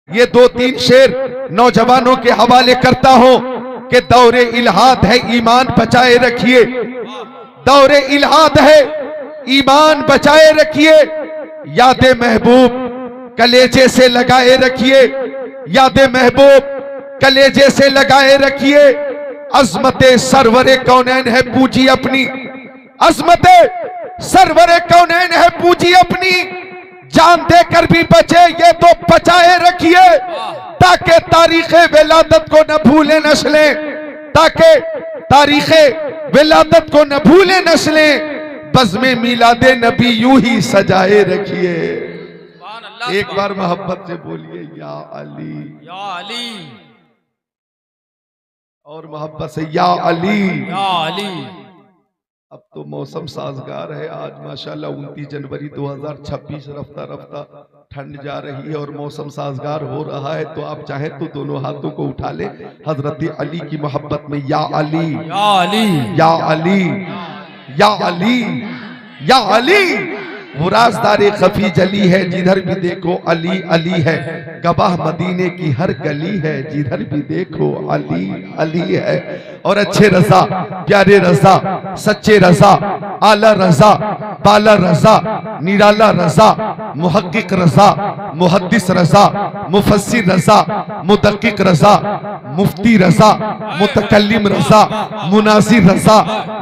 ये दो तीन शेर नौजवानों के हवाले करता हूं कि दौरे इल्हाद है, ईमान बचाए रखिए। दौरे इल्हाद है, ईमान बचाए रखिए। यादे महबूब कलेजे से लगाए रखिए। यादे महबूब कलेजे से लगाए रखिए। अजमते सरवरे कौनैन है पूजी अपनी। अजमते सरवरे कौनैन है पूजी अपनी। जान देकर भी बचे ये तो बचाए रखिए, ताकि तारीखे विलादत को न भूले नस्लें। ताकि तारीखे विलादत को न भूले नस्लें। बज़्मे मिलादे नबी यूं ही सजाए रखिए। एक बार मोहब्बत से बोलिए या अली, या अली। और मोहब्बत से या अली, या अली। अब तो मौसम साजगार है। आज माशाल्लाह 29 जनवरी 2026 रफ्ता रफ्ता ठंड जा रही है और मौसम साजगार हो रहा है। तो आप चाहें तो दोनों हाथों को उठा ले हजरत अली की मोहब्बत में या अली, या अली, या अली, या अली, या अली। वो राज़दारे खफी जली है, जिधर भी देखो अली अली है। गवाह मदीने की हर गली है, जिधर भी देखो अली अली है। और अच्छे रजा, प्यारे रजा, सच्चे रजा, आला रजा, बाला रजा, निराला रजा, मुहक्किक रजा, मुहद्दिस रजा, मुफस्सिर रजा, मुदक्किक रजा, मुफ्ती रजा, मुतकल्लिम रजा, मुनासिर रजा,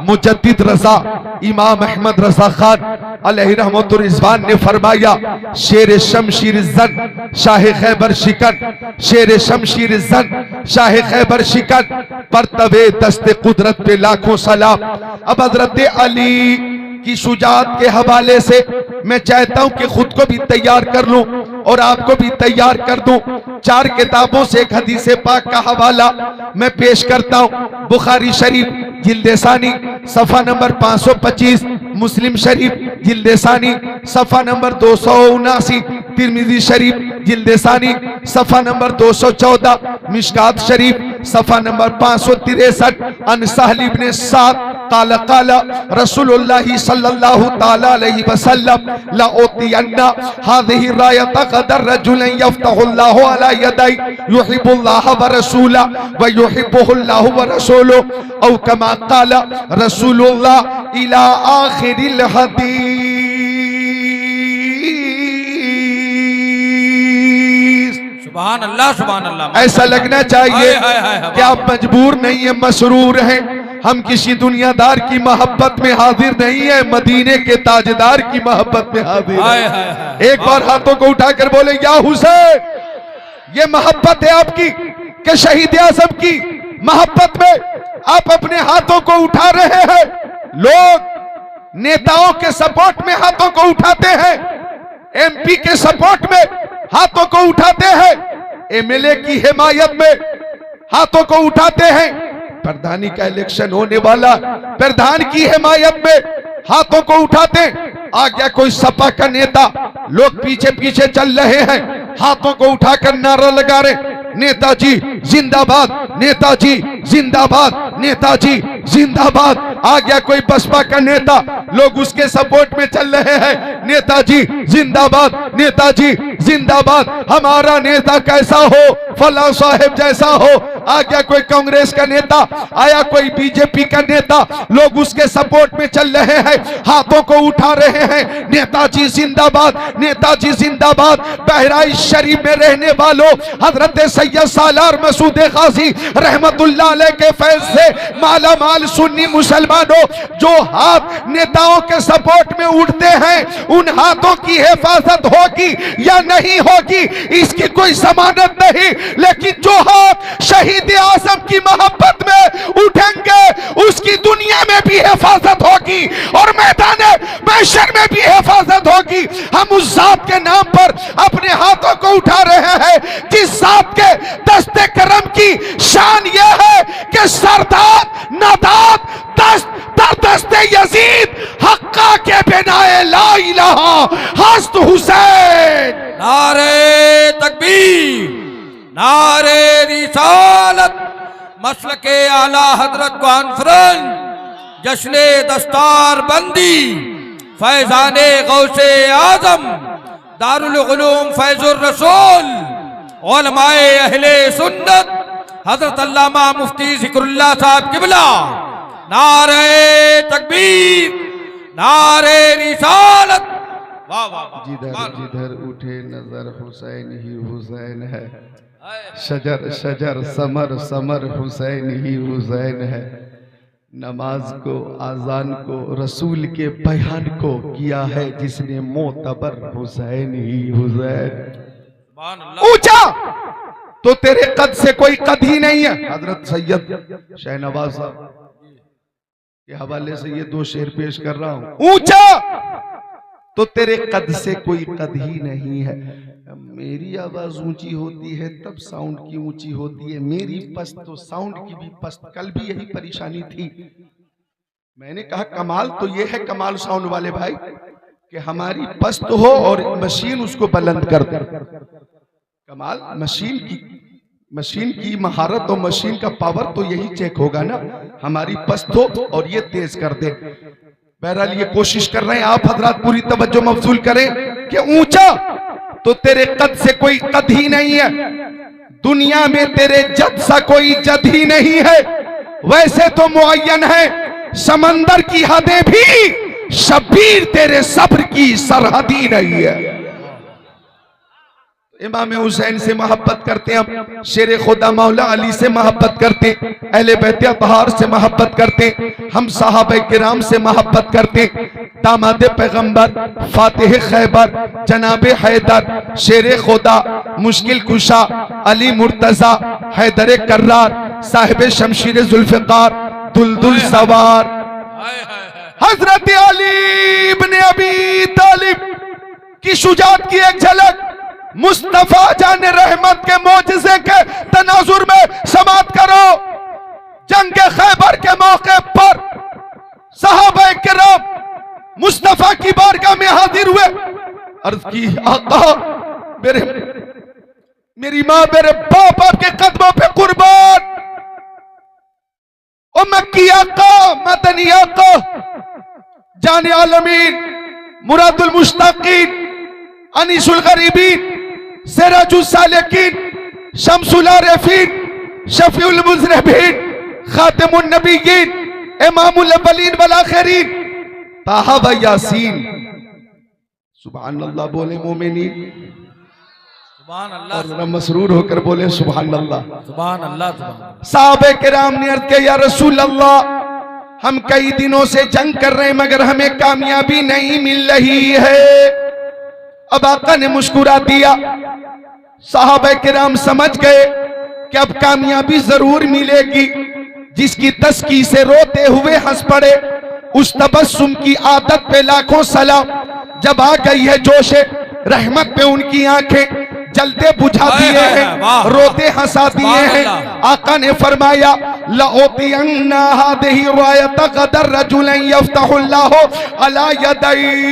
मुजद्दिद रजा। इमाम अहमद रजा खान अलैहि रहमतुर रिज़वान ने फरमाया, शेर शमशीर जन शाह खैबर शिकन, शेर शमशीर जन शाह खैबर शिकन, पर तवे दस्ते कुदरत पे लाखों सलाम। अब हजरत अली की शुजाअत के हवाले से मैं चाहता हूं कि खुद को भी तैयार कर लूं और आपको भी तैयार कर दूं। 4 किताबों से एक हदीस पाक का हवाला मैं पेश करता हूं। बुखारी शरीफ जिल्द सानी सफा नंबर 525, मुस्लिम शरीफ जिल्द सानी सफा नंबर 279, तिरमिजी शरीफ जिल्द सानी सफा नंबर 214, मिशकात शरीफ सफा नंबर 563। अन सहल इब्न साद काला काला रसूलुल्लाह सल्लल्लाहु ताला अलैहि वसल्लम ला उतियन्ना हाज़िही रायत क़दर रजुलन यफ्तहुल्लाहु अला यदै युहिब्बुल्लाह व रसूला व युहिब्बुहुल्लाहु व रसूलुहु औ कमा क़ाला रसूलुल्लाह इला आखिरिल हदीस। सुभान अल्लाह, सुभान अल्लाह। ऐसा लगना चाहिए कि आप मजबूर नहीं है, मसरूर हैं। हम किसी दुनियादार की मोहब्बत में हाजिर नहीं है, मदीने के ताजदार की मोहब्बत में हाजिर है। एक बार हाथों को उठाकर बोले या हुसैन। ये मोहब्बत है आपकी कि शहीद आज़म की मोहब्बत में आप अपने हाथों को उठा रहे हैं। लोग नेताओं के सपोर्ट में हाथों को उठाते हैं, एमपी के सपोर्ट में हाथों को उठाते हैं, एमएलए की हिमायत में हाथों को उठाते हैं। प्रधानी का इलेक्शन होने वाला, प्रधान की हिमायत में हाथों को उठाते। आ गया कोई सपा का नेता, लोग पीछे पीछे चल रहे हैं, हाथों को उठाकर नारा लगा रहे, नेताजी जिंदाबाद, नेताजी जिंदाबाद, नेताजी जिंदाबाद। आ गया कोई बसपा का नेता, लोग उसके सपोर्ट में चल रहे हैं, नेताजी जिंदाबाद, नेताजी जिंदाबाद। हमारा नेता कैसा हो, फला साहेब जैसा हो। आ गया कोई कांग्रेस का नेता, आया कोई बीजेपी का नेता, लोग उसके सपोर्ट में चल रहे हैं, हाथों को उठा रहे हैं, नेताजी जिंदाबाद, नेताजी जिंदाबाद। बहराइच शरीफ में रहने वालों, हजरत सैयद सालार मसूद गाजी रहमतुल्लाह अलैह के फैज से माला माल सुन्नी मुसलमानों, जो हाथ नेताओं के सपोर्ट में उठते हैं, उन हाथों की हिफाजत होगी या नहीं होगी इसकी कोई जमानत नहीं, लेकिन जो हाथ शहीद आज़म की मोहब्बत में उठेंगे उसकी दुनिया में भी हिफाजत होगी और मैदान महशर में भी हिफाजत होगी। हम उस जात के नाम पर अपने हाथों को उठा रहे हैं जिस जात के दस्ते करम की शान यह है कि सरदार नादात दस्त दर दस्ते यजीद हक्का के बिनाए ला इलाहा हस्त हुसैन। नारे तकबीर, नारे रिसालत, मसलके आला हजरत कॉन्फ्रेंस, जश्ने दस्तार बंदी, फैजाने गौसे आजम, दारुल उलूम फैजुर रसूल, उलमाए अहले सुन्नत हजरत अल्लामा मुफ्ती जिक्रुल्लाह साहब किबला, नारे तकबीर, नारे रिसालत। वाह वाह वाह। जिधर जिधर उठे नजर हुसैन ही हुसैन है, शजर शजर समर समर हुसैन ही हुसैन है। नमाज को, आजान को, रसूल के बयान को किया है जिसने मोतबर हुसैन ही हुसैन। ऊंचा तो तेरे कद से कोई कद ही नहीं है। हजरत सैयद शाहनवाज साहब के हवाले से ये दो शेर पेश कर रहा हूं। ऊंचा तो तेरे कद से कोई कद ही नहीं है। मेरी आवाज ऊंची होती है तब साउंड की ऊंची होती है, मेरी पस्त तो साउंड की भी पस्त। कल भी यही परेशानी थी। मैंने कहा कमाल तो ये है कमाल साउंड वाले भाई कि हमारी पस्त हो और मशीन उसको बुलंद कर दे। कमाल मशीन की महारत और मशीन का पावर तो यही चेक होगा ना, हमारी पस्त हो और ये तेज कर दे। बहरहाल ये कोशिश कर रहे हैं, आप हजरात पूरी तवज्जो मबजूल करें कि ऊंचा तो तेरे कद से कोई कद ही नहीं है। दुनिया में तेरे जद सा कोई जद ही नहीं है। वैसे तो मुअय्यन है समंदर की हदें भी, शब्बीर तेरे सब्र की सरहद ही नहीं है। इमाम हुसैन से मोहब्बत करते हैं, शेर खुदा मौला अली से मोहब्बत करते, अहले बैत अतहार से मोहब्बत करते, हम साहबे किराम से मोहब्बत करते, दामाद पैगंबर, फातिह खैबर, जनाबे हैदर, शेर खुदा, मुश्किल कुशा, अली मुर्तजा, हैदर कर्रार, साहिब शमशीर जुल्फिकार, दुलदुल सवार, हजरत अली इब्ने अबी तालिब की शुजाअत की एक झलक मुस्तफा जान रहमत के मोजज़े के तनाजुर में समात करो। जंग खैबर के मौके पर सहाबा किराम मुस्तफा की बारगाह में हाजिर हुए। अर्ज की आका मेरी माँ मेरे बाप आपके कदमों पे कुर्बान। ओ मक्की आका, मदनी आका, जाने आलमीन, मुरादुल मुश्ताकीन, अनीसुल गरीबीन, सिराजुल सालिकीन, शम्सुल आरिफीन, शफीउल मुज़निबीन, खातिमुन नबिय्यीन, इमामुल अव्वलीन वल आखिरीन, ताहा व यासीन। सुभान अल्लाह बोले मोमिनीन, सुभान अल्लाह, और मसरूर होकर बोले सुभान अल्लाह, सुभान अल्लाह। साहबे किराम ने अर्ज़ किया या रसूल अल्लाह, हम कई दिनों से जंग कर रहे हैं मगर हमें कामयाबी नहीं मिल रही है। अब आका ने मुस्कुरा दिया। साहबे किराम समझ गए कि अब कामयाबी जरूर मिलेगी। जिसकी तस्की से रोते हुए हंस पड़े, उस तबस्सुम की आदत पे लाखों सलाम। जब आ गई है जोशे रहमत पे उनकी आंखें जलते बुझा दिए हैं, रोते हंसा दिए हैं। आका ने फरमाया लओतियन्ना हादिही रायत क़दर रजुलन यफ्तहुल्लाहु अला यदैहि।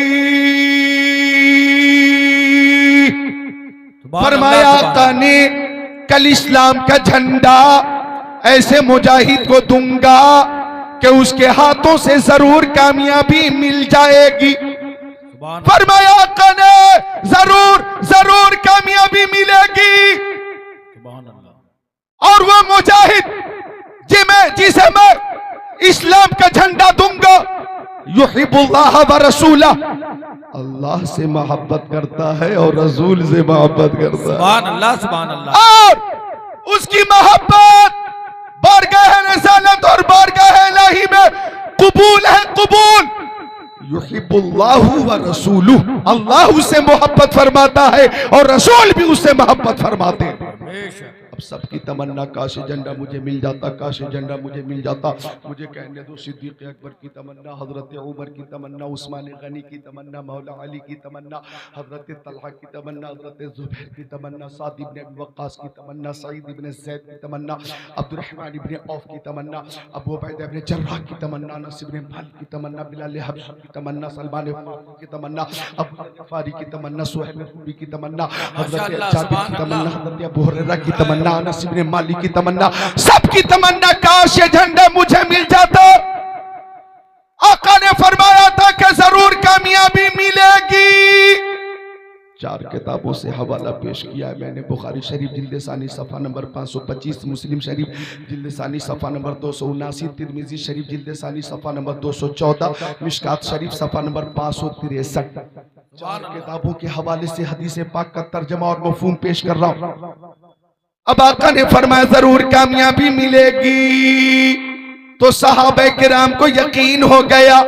फरमाया आका ने कल इस्लाम का झंडा ऐसे मुजाहिद को दूंगा कि उसके हाथों से जरूर कामयाबी मिल जाएगी। फरमाया आका ने जरूर जरूर कामयाबी मिलेगी। और वो मुजाहिद जिसे मैं इस्लाम का झंडा दूंगा, युहिब्बुल्लाह व रसूला, अल्लाह से मोहब्बत करता है और रसूल से मोहब्बत करता है। सुभान अल्लाह, सुभान अल्लाह। और उसकी मोहब्बत बारगाह रिसालत और बारगाह इलाही में कबूल है, कबूल। युहिब्बुल्लाहु व रसूलुहु, अल्लाह उससे मोहब्बत फरमाता है और रसूल भी उससे मोहब्बत फरमाते हैं। अब सबकी तमन्ना काश झंडा मुझे मिल जाता, काश झंडा मुझे मिल जाता। मुझे कहने दो सिद्दीक अकबर की तमन्ना, हजरत उमर की तमन्ना, उस्मान गनी की तमन्ना, मौला अली की तमन्ना, हजरत तलहा की तमन्ना, हजरत जुबैर की तमन्ना, साद इब्ने अबी वक्कास की तमन्ना, सईद इब्ने ज़ैद की तमन्ना, अब्दुर्रहमान इब्ने औफ की तमन्ना, अबू उबैदा इब्ने जर्राह की तमन्ना, अनस इब्ने मालिक की तमन्ना, बिलाल हबशी की तमन्ना, सलमान फारूकी की तमन्ना, अबू गफ्फारी की तमन्ना, सुहैब रूमी की तमन्ना, हजरत जाबिर की तमन्ना, हजरत अबू हुरैरा की तमन्ना, अनस इब्ने मालिक की तमन्ना, सबकी तमन्ना काश ये झंडा मुझे मिल जाता। आका ने फरमाया था कि जरूर कामयाबी मिलेगी। 4 किताबों से हवाला पेश किया है मैंने। बुखारी शरीफ जिल्द सानी सफ़ा नंबर 525, मुस्लिम शरीफ जिल्द सानी सफ़ा नंबर 279, तिरमिज़ी शरीफ जिल्द सानी सफ़ा नंबर 214, मिशकात शरीफ सफ़ा नंबर 563। 4 किताबों के हवाले से हदीस पाक का तर्जमा और मफ़हूम पेश कर रहा हूँ। अब आका ने फरमाया जरूर कामयाबी मिलेगी। तो सहाबा किराम को यकीन हो गया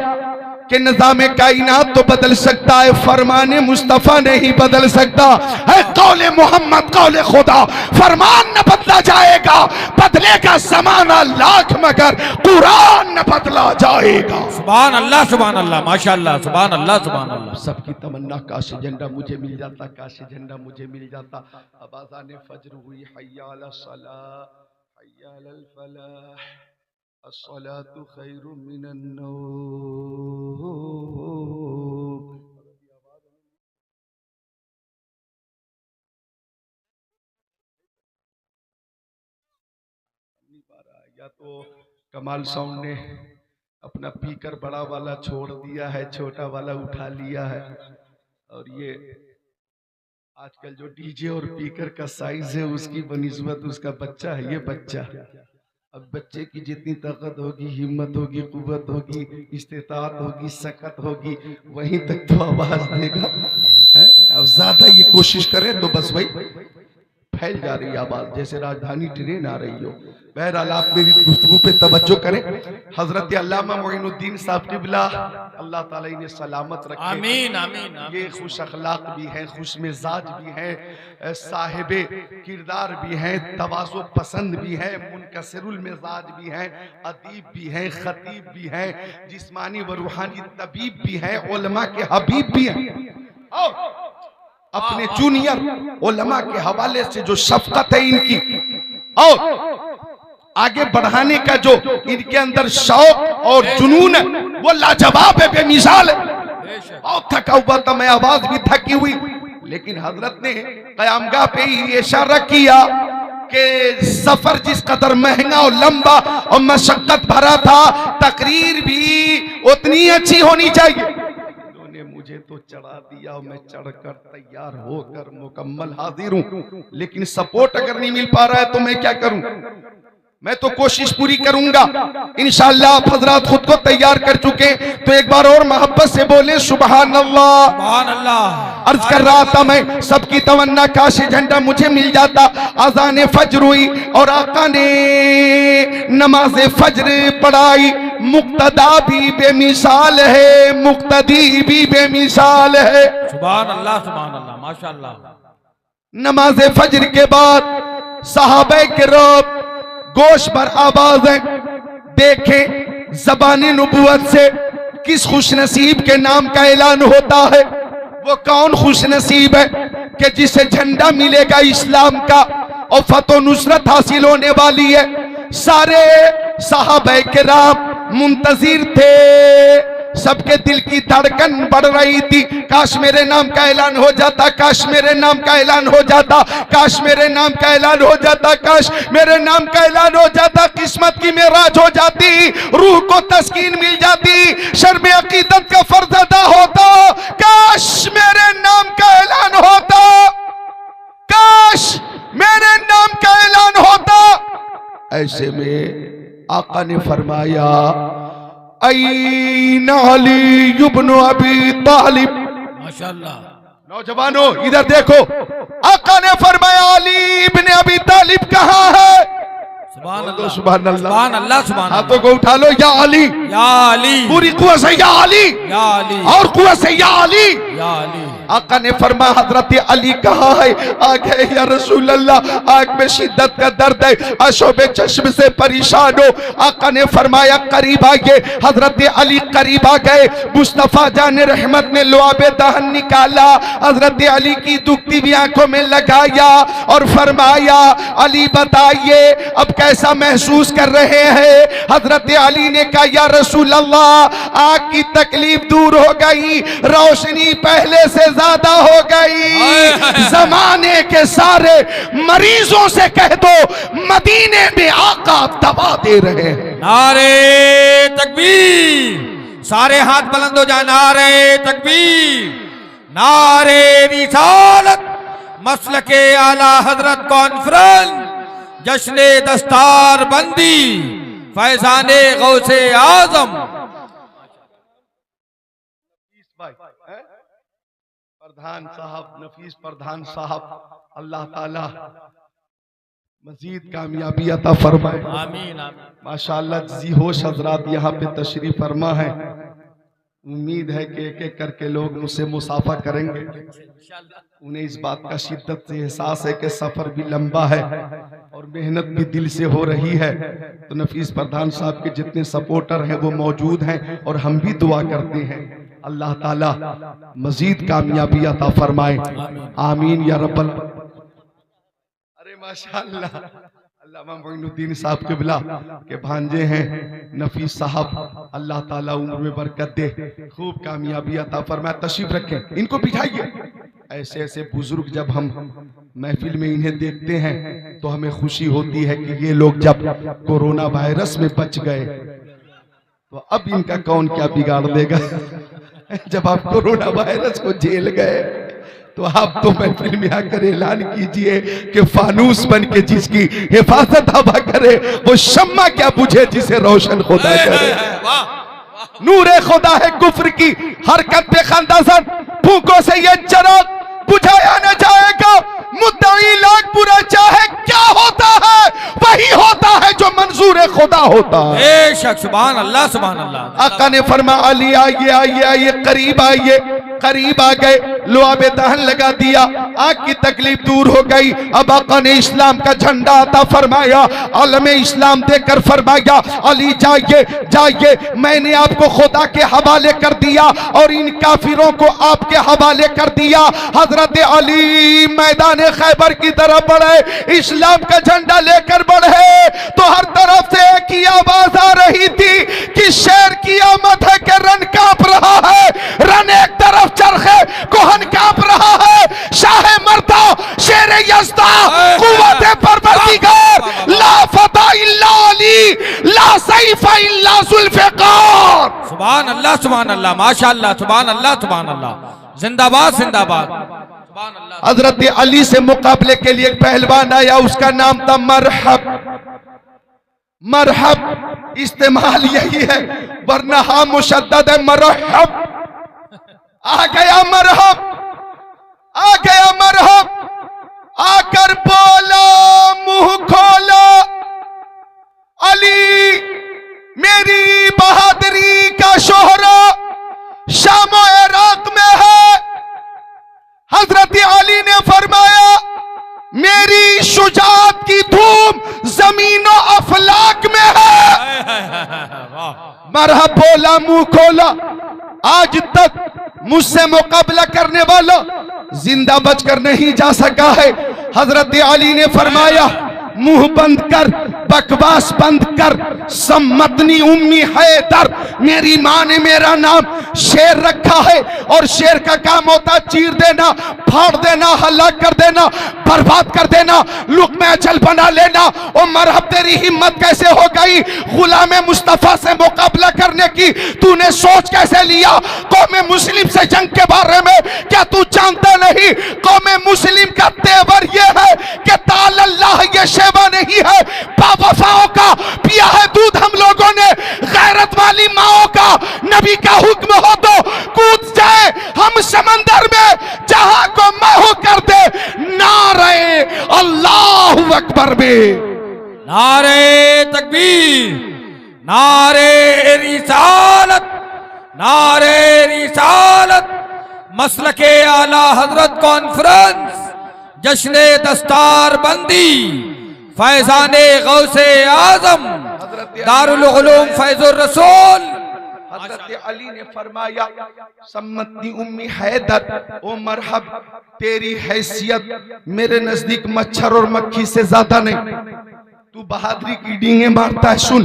कि निज़ाम कायनात तो बदल सकता है, फरमाने मुस्तफ़ा नहीं बदल सकता है। कौले मोहम्मद कौले खुदा, फरमान न बदला जाएगा, बदलेगा ज़माना लाख मगर कुरान न बदला जाएगा। सुभान अल्लाह माशाअल्लाह, सुभान अल्लाह। सबकी तमन्ना काश झंडा मुझे मिल जाता, काश झंडा मुझे मिल जाता। अब अज़ान फज्र हुई, हय्या अला सलाह हय्या अलल फलाह, अस्सलातु खैरुम मिनन नौम। या तो कमाल साउंड ने अपना पीकर बड़ा वाला छोड़ दिया है, छोटा वाला उठा लिया है। और ये आजकल जो डीजे और पीकर का साइज है उसकी बनिस्बत उसका बच्चा है, ये बच्चा। अब बच्चे की जितनी ताकत होगी, हिम्मत होगी, कुव्वत होगी, इस्तिताअत होगी, सकत होगी, वहीं तक तो आवाज देगा है? अब ज्यादा ये कोशिश करे तो बस वही फैल जा रही आवाज, जैसे राजधानी ट्रेन आ रही हो। बहरहाल आप मेरी गुफ्तगू पे तवज्जो करें। हजरत अल्लामा मोइनुद्दीन साहब क़िबला अल्लाह ताला इन्हें सलामत रखे, आमीन आमीन आमीन। ये खुश अखलाक भी हैं, खुश मिजाज भी हैं, साहिबे किरदार भी हैं, तवाज़ो पसंद भी हैं, मुनकसिरुल मिजाज भी हैं, अदीब भी हैं, खतीब भी हैं, जिस्मानी व रूहानी तबीब भी हैं, उलमा के हबीब भी हैं। और अपने जूनियर उलमा के हवाले से जो शफकत है इनकी और आगे बढ़ाने का जो इनके अंदर शौक और जुनून है वो लाजवाब है, बेमिसाल है। और थका हुआ था मैं, आवाज भी थकी हुई, लेकिन हजरत ने क़यामगाह पे ही इशारा किया कि सफर जिस कदर महंगा और लंबा और मशक्कत भरा था, तकरीर भी उतनी अच्छी होनी चाहिए। इन्होंने मुझे तो चढ़ा दिया और मैं चढ़कर तैयार होकर मुकम्मल हाजिर हूं, लेकिन सपोर्ट अगर नहीं मिल पा रहा है तो मैं क्या करूं? मैं तो कोशिश पूरी करूंगा इंशाअल्लाह। आप हजरात खुद को तैयार कर चुके, तो एक बार और मोहब्बत से बोले सुभान अल्लाह, सुभान अल्लाह। अर्ज कर रहा था मैं, सबकी तमन्ना काश झंडा मुझे मिल जाता। अज़ान फज्र हुई और आका ने नमाज फज्र पढ़ाई। मुक्तदा भी बेमिसाल है, मुक्तदी भी बेमिसाल है। सुभान अल्लाह माशाअल्लाह। नमाज फज्र के बाद सहाबे किराम गोश पर आवाज है, देखें ज़बानी नबुवत से किस खुशनसीब के नाम का ऐलान होता है। वो कौन खुशनसीब है कि जिसे झंडा मिलेगा इस्लाम का और फतह नुसरत हासिल होने वाली है। सारे सहाबा किराम मुंतजिर थे, सबके दिल की धड़कन बढ़ रही थी। काश मेरे नाम का ऐलान हो जाता, काश मेरे नाम का ऐलान हो जाता, काश मेरे नाम का ऐलान हो जाता, काश मेरे नाम का ऐलान हो जाता। किस्मत की मेराज हो जाती, रूह को तस्कीन मिल जाती, शर्म अकीदत का फर्ज अदा होता। काश मेरे नाम का ऐलान होता, काश मेरे नाम का ऐलान होता। ऐसे में आका ने फरमाया, ऐन अली इब्न अबी तालिब। माशाअल्लाह। नौजवानों इधर देखो, आका ने फरमाया अली इब्न अबी तालिब कहाँ है? सुभान अल्लाह, सुभान अल्लाह, सुभान अल्लाह, सुभान अल्लाह। हाथों को उठा लो, या अली, या अली, पूरी कुव्वत से या अली, या अली, और कुव्वत से या अली, या अली। आका ने फरमाया हजरत अली कहाँ है? आ गए या रसूल अल्लाह, आग में शिद्दत का दर्द है, अशोबे चश्म से परेशान हो। आका ने फरमाया करीब आइए। हजरत अली करीब आ गए। मुस्तफा जान रहमत ने लुआबे दहन निकाला, हजरत अली की दुखती हुई आंखों में लगाया और फरमाया अली बताइए अब कैसा महसूस कर रहे हैं? हजरत अली ने कहा या रसूल अल्लाह आंख की तकलीफ दूर हो गई, रोशनी पहले से ज्यादा हो गई। जमाने के सारे मरीजों से कह दो मदीने में आका दवा दे रहे हैं। नारे तकबीर, सारे हाथ बुलंद हो जाए। नारे तकबीर, नारे रिसालत, मसलके आला हजरत कॉन्फ्रेंस, जश्ने दस्तार बंदी, फैजाने गौसे आजम। प्रधान साहब, नफीस प्रधान साहब, अल्लाह ताला मजीद कामयाबी अता फरमाए। आमीन। माशाअल्लाह जी होश हजरात यहाँ पे तशरीफ फरमा है। उम्मीद है कि एक एक करके लोग मुझसे मुसाफा करेंगे। उन्हें इस बात का शिद्दत से एहसास है कि सफर भी लंबा है और मेहनत भी दिल से हो रही है। तो नफीस प्रधान साहब के जितने सपोर्टर हैं वो मौजूद हैं और हम भी दुआ करते हैं अल्लाह ताला मजीद कामयाबी अता फरमाए। आमीन या रब्बल। अरे माशाअल्लाह, अल्लामा मोइनुद्दीन साहब क़िबला के भांजे हैं नफीस साहब, अल्लाह ताला उम्र में बरकत दे, खूब कामयाबी अता फरमाए। तशरीफ रखें, इनको बिठाइए। ऐसे ऐसे बुजुर्ग जब हम महफिल में इन्हें देखते हैं तो हमें खुशी होती है कि ये लोग जब कोरोना वायरस में बच गए तो अब इनका कौन क्या बिगाड़ देगा। जब आप कोरोना वायरस को झेल गए तो आप तो महफिल में आकर ऐलान कीजिए कि फानूस बन के जिसकी हिफाजत हवा करे वो शम्मा क्या बुझे जिसे रोशन खुदा करे। नूरे खुदा है कुफ्र की हरकत पे खंदासन, फूकों से ये चिराग बुझाया न जाएगा। मुद्दई लाख बुरा चाहे क्या होता है वही होता है जो मंजूर खुदा होता है। बेशक, सुभान अल्लाह, सुभान अल्लाह। आका ने फरमा अली आइए आइए आइए, करीब आइए। करीब आ गए, लुआबे दहन लगा दिया, आग की तकलीफ दूर हो गई। अब आका ने इस्लाम का झंडा अता फरमाया, आलम इस्लाम देकर फरमाया अली जाइए जाइए, मैंने आपको खुदा के हवाले कर दिया और इन काफिरों को आपके हवाले कर दिया। हजरत अली मैदान खैबर की तरफ बढ़े, इस्लाम का झंडा लेकर बढ़े तो हर तरफ से एक ही आवाज आ रही थी कि शेर की आमद है कि रन कांप रहा है। रन एक तरफ चरखे कोहन कांप रहा है। शाह मर्दा शेर यज़्दा कुव्वत परवरदिगार, ला फता इल्ला अली, ला सैफ इल्ला जुल्फ़िकार। सुभान अल्लाह, सुभान अल्लाह, माशाअल्लाह, सुभान अल्लाह, सुभान अल्लाह। जिंदाबाद जिंदाबाद। हजरत अली से मुकाबले के लिए एक पहलवान आया, उसका नाम था मरहब। मरहब इस्तेमाल यही है, वरना हा मुशद्दद है मरहब। आ गया मरहब, आ गया मरहब, आकर बोला मुंह खोला अली मेरी बहादुरी का शोहरा शाम और इराक में है। हजरत अली ने फरमाया मेरी शुजाअत की धूम जमीनों अफलाक में है। मरहब बोला मुंह खोला, आज तक मुझसे मुकाबला करने वाला जिंदा बचकर नहीं जा सका है। हजरत अली ने फरमाया मुंह बंद कर, बकवास बंद कर, सम्मतनी उम्मी हैदर, मेरी माँ ने मेरा नाम शेर रखा है और शेर का काम होता चीर देना, फाड़ देना, हलाक कर देना, बर्बाद कर देना, लुक़्मे अजल बना लेना। और मरहब तेरी हिम्मत कैसे हो गई गुलाम मुस्तफा से मुकाबला करने की? तूने सोच कैसे लिया? कौम मुस्लिम से जंग के बारे में क्या तू जानता नहीं? कौम मुस्लिम का तेवर यह है कि ताल अल्लाह ये शेवा नहीं है, बावफाओं का पिया है दूध हम लोगों ने, गैरत वाली माओं का। नबी का हुक्म हो तो कूद जाए हम समंदर में, जहां को महू कर दे नारे अल्लाहु अकबर में। नारे तकबीर, नारे रिसालत, नारे रिसालत, मसलके आला हजरत कॉन्फ्रेंस, जश्ने दस्तार बंदी, फैजाने गौसे आजम, दारुल उलूम फैजुर रसूल। हजरत अली ने फरमाया सम्मतनी उम्मी हैदर, ओ मरहब तेरी हैसियत मेरे नजदीक मच्छर और मक्खी से ज्यादा नहीं। तू बहादुरी की डींगे मारता है, सुन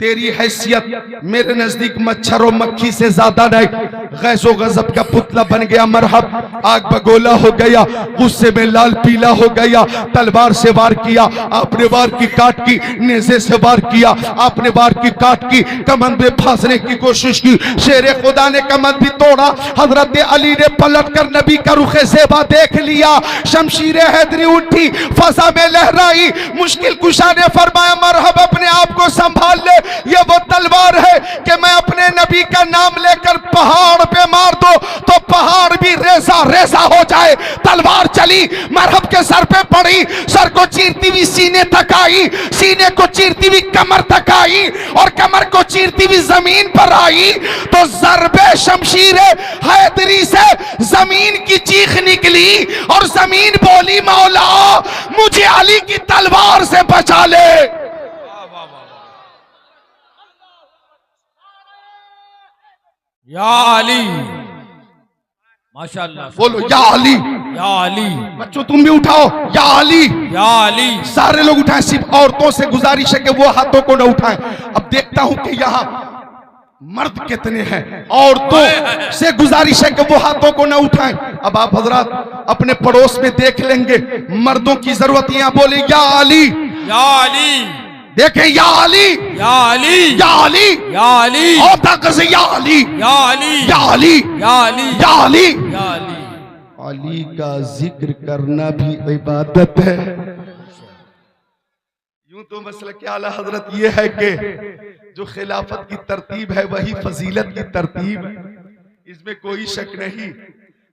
तेरी हैसियत मेरे नजदीक मच्छर और मक्खी से ज्यादा नहीं। गैज़ो गज़ब का पुतला बन गया, मरहब आग बगोला हो गया, गुस्से में लाल पीला हो गया, तलवार से वार किया, आपने वार की काट की, नेज़े से वार किया, आपने वार की काट की, कमर में फांसने की कोशिश की, शेर खुदा ने कमर भी तोड़ा। हजरत अली ने पलट कर नबी का रुखे ज़ेबा देख लिया, शमशीर हैदरी उठी, फजा में लहराई। मुश्किल कुशा ने फरमाया मरहब अपने आप को संभाल ले, ये वो तलवार है कि मैं अपने नबी का नाम लेकर पहाड़ पे मार दो तो पहाड़ भी रेजा रेजा हो जाए। तलवार चली, मरहब के सर पे पड़ी, सर को चीरती हुई सीने तक आई, सीने को चीरती हुई कमर तक आई और कमर को चीरती हुई जमीन पर आई तो ज़रबे शमशीर हैदरी से जमीन की चीख निकली और जमीन बोली मौला मुझे अली की तलवार से बचा ले। या अली, माशाअल्लाह, बोलो या अली। या अली, बच्चों तुम भी उठाओ या अली। या अली। सारे लोग उठाएं, सिर्फ औरतों से गुजारिश है कि वो हाथों को न उठाएं। अब देखता हूं कि यहाँ मर्द कितने हैं, औरतों से गुजारिश है कि वो हाथों को न उठाएं। अब आप हजरात अपने पड़ोस में देख लेंगे, मर्दों की जरूरत यहाँ बोले या अली। या अली, देखें या अली, या अली, या अली, या अली, और ताकत से या अली, या अली, या अली, या अली, या अली। या अली। अली का जिक्र करना भी इबादत है। यूं तो मसला क्या आला हजरत ये है कि जो खिलाफत की तरतीब है वही फजीलत की तरतीब है, इसमें कोई शक नहीं।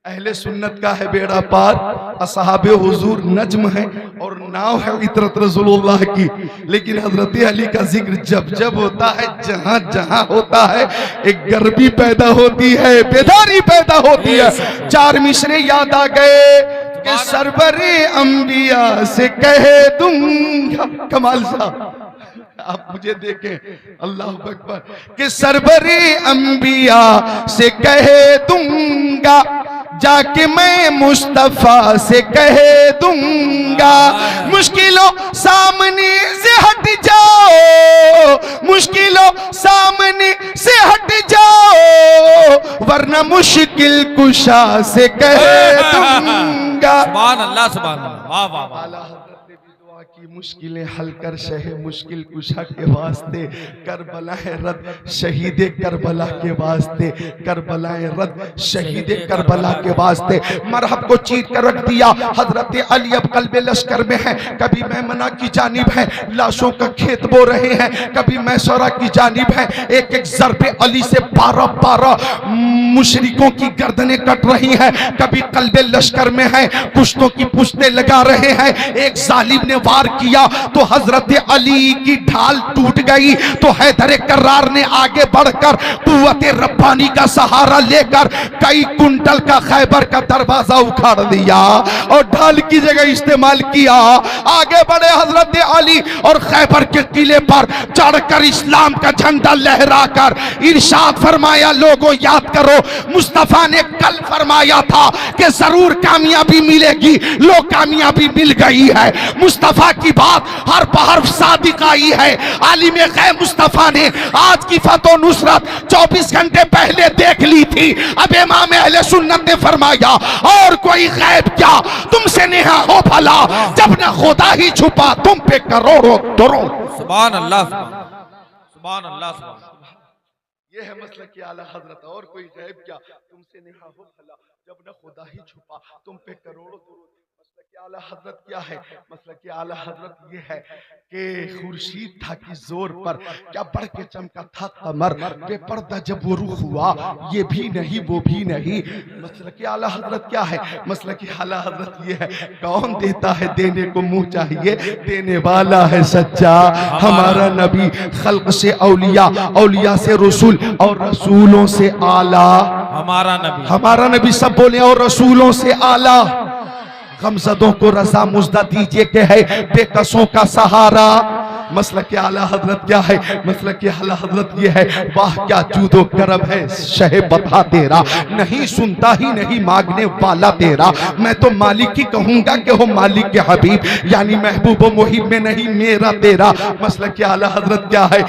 अहले सुन्नत का है बेड़ा पार, असहाबे हुजूर नज्म है और नाव है इतरत रसूलुल्लाह की। लेकिन हजरत अली का जिक्र जब जब होता है, जहां जहां होता है, एक गर्मी पैदा होती है, बेदारी पैदा होती है। चार मिसरे याद आ गए कि सरवरे अंबिया से कह दूंगा। कमाल साहब आप मुझे देखें, अल्लाह अकबर, कि सरवरे अंबिया से कह दूंगा, जाके मैं मुस्तफा से कह दूंगा, मुश्किलों सामने से हट जाओ, मुश्किलों सामने से हट जाओ, वरना मुश्किल कुशा से कह दूंगा। सुभान अल्लाह, सुभान अल्लाह, वाह वाह वाह। की मुश्किलें हल कर शहे मुश्किल कुशा के वास्ते, करबलाए रद शहीदे करबला के वास्ते, करबलाए रद शहीदे करबला के वास्ते। मरहब को चीर कर रख दिया। हजरत अली अब कल्बे लश्कर में है, कभी मैमना की जानिब है, लाशों का खेत बो रहे हैं, कभी मैसरा की जानिब है। एक एक ज़रबे अली से 12-12 मुशरिकों की गर्दनें कट रही हैं। कभी कल्बे लश्कर में है, पुश्तों की पुश्तें लगा रहे हैं। एक जालिम ने वार किया तो हजरत अली की ढाल टूट गई तो हैदर कर्रार ने आगे बढ़कर कुव्वत रब्बानी का सहारा लेकर कई कुंटल का खैबर का दरवाजा उखाड़ दिया और ढाल की जगह इस्तेमाल किया। आगे बढ़े हजरत अली और खैबर के किले पर चढ़कर इस्लाम का झंडा लहराकर इरशाद फरमाया, लोगों याद करो मुस्तफा ने कल फरमाया था कि जरूर कामयाबी मिलेगी, लो कामयाबी मिल गई है। मुस्तफा की बात हर बहर सादिक आई है। आलिम गैब मुस्तफा ने आज की फतो नुसरत 24 घंटे पहले देख ली थी। अब इमाम अहले सुन्नत ने फरमाया, और कोई गैब क्या तुमसे नेहा हो भला, जब न खुदा ही छुपा तुम पे करोड़ों दरों। सुभान अल्लाह, सुभान अल्लाह, ये है मसला की आला हजरत, और कोई गैब क्या तुमसे नेहा हो भला, जब न खुदा ही छुपा तुम पे करोड़ों दरों। मसला की आला हजरत क्या है? मसला की आला हजरत ये है कि खुर्शीद था कि जोर पर क्या बढ़ के चमका था कमर, बेपर्दा जब वो रुख हुआ, ये भी नहीं वो भी नहीं। मसला की आला हजरत क्या है? मसला की आला हजरत ये है, कौन देता है देने को मुंह चाहिए, देने वाला है सच्चा हमारा नबी। खल्क से औलिया, औलिया से रसूल और रसूलों से आला हमारा नबी। हमारा नबी सब बोले और रसूलों से आला। गमज़दों को रज़ा मुज़दा दीजिए कि है बेकसों का सहारा। मसलक के आला हजरत क्या है? मसलक के आला हजरत ये है, वाह क्या जूदो करम है शह बता तेरा, नहीं सुनता ही नहीं मांगने वाला तेरा। मैं तो मालिक ही कहूंगा कि हो मालिक के हबीब, यानी महबूब मुहिब में नहीं मेरा तेरा। मसलक के आला हजरत क्या है?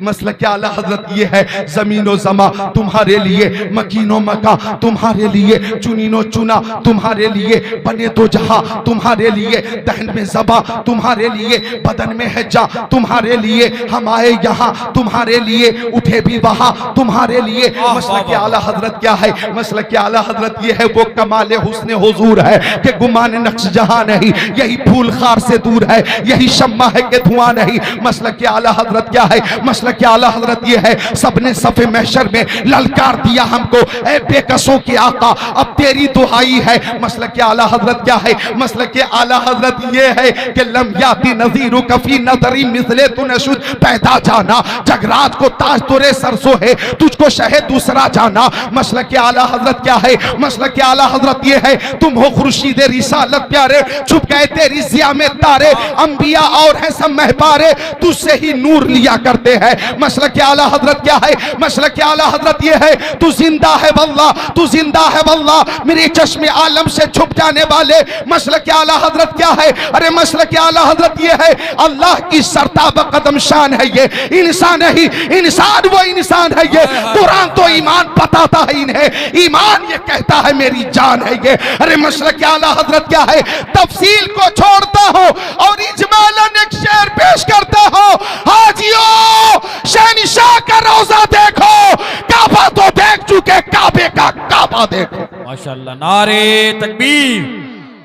मसलक के आला हजरत ये है, जमीनो जमा तुम्हारे लिए, मकीनो मका तुम्हारे लिए, चुनीनो चुना तुम्हारे लिए, बने तो जहां तुम्हारे लिए, दहन में जबा तुम्हारे लिए, बदन में है जा तुम्हारे लिए, हम आए यहाँ तुम्हारे लिए, उठे भी वहां तुम्हारे लिए। मसलक के आला हजरत क्या है? मसलक के आला हजरत ये है, वो कमाले हुस्न हुजूर है कि गुमान नक्श जहां नहीं, यही फूल खार से दूर है, यही शम्मा है कि धुआं नहीं। मसलक के आला हजरत क्या है? मसलक के आला हजरत ये है, सबने सफे महशर में ललकार दिया हमको, ए बेकसों के आका अब तेरी दुहाई है। मसलक के आला हजरत क्या है? मसलक के आला हजरत ये है कि लम याती नज़ीरु कफी नज़री मिसले तू नशुद पैदा जाना, जगरात को ताज तुरे सरसों है, तुझको शहे दूसरा जाना। मसलक के आला हजरत क्या है? मसलक के आला हजरत ये है, तुम हो खुर्शीद रिसालत प्यारे, छुप गए तेरी जिया में तारे, अंबिया और हैं सब महबारे, तुझसे ही नूर लिया करते हैं। मसलक के आला हजरत क्या है? मसलक के आला हजरत ये है, तू जिंदा है वल्लाह, तू जिंदा है वल्लाह, मेरे चश्मे आलम से छुप जाने वाले। मसलक के आला हजरत क्या है? अरे मसलक के आला हजरत ये है, अल्लाह की सरताब कदम शान है ये, इंसान है ही इंसान, वो इंसान है ये। कुरान तो ईमान बताता है इन्हें, ईमान ये कहता है मेरी जान है ये। अरे मसलक के आला हजरत क्या है? तफसील को छोड़ता हो और इजमालन एक शेर पेश करता हो, हाजियो शहंशाह का रोजा देखो, काबा तो देख चुके, काबे का काबा देखो। माशाअल्लाह, नारे तकबीर,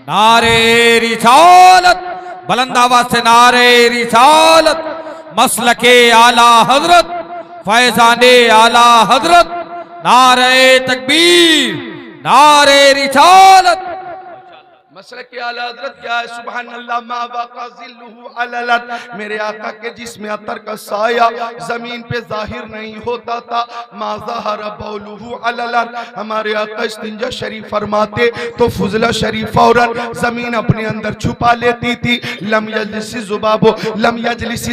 नारे रिसालत, बुलंद आवाज से नारे रिसालत। मसलके आला हजरत, फैजाने आला हजरत, नारे तकबीर, नारे रिसालत। मसलक के आला हजरत क्या है? सुभान अल्लाह मा वक़ा ज़िल्लुहु अललत, मेरे आका के जिस्म अतर का साया जमीन पे जाहिर नहीं होता था। मा ज़हरा बौलुहु अललत, हमारे आका इस्तिंजा शरीफ फरमाते तो फुजला शरीफ फौरन जमीन अपने अंदर छुपा लेती थी। लम यजलिसी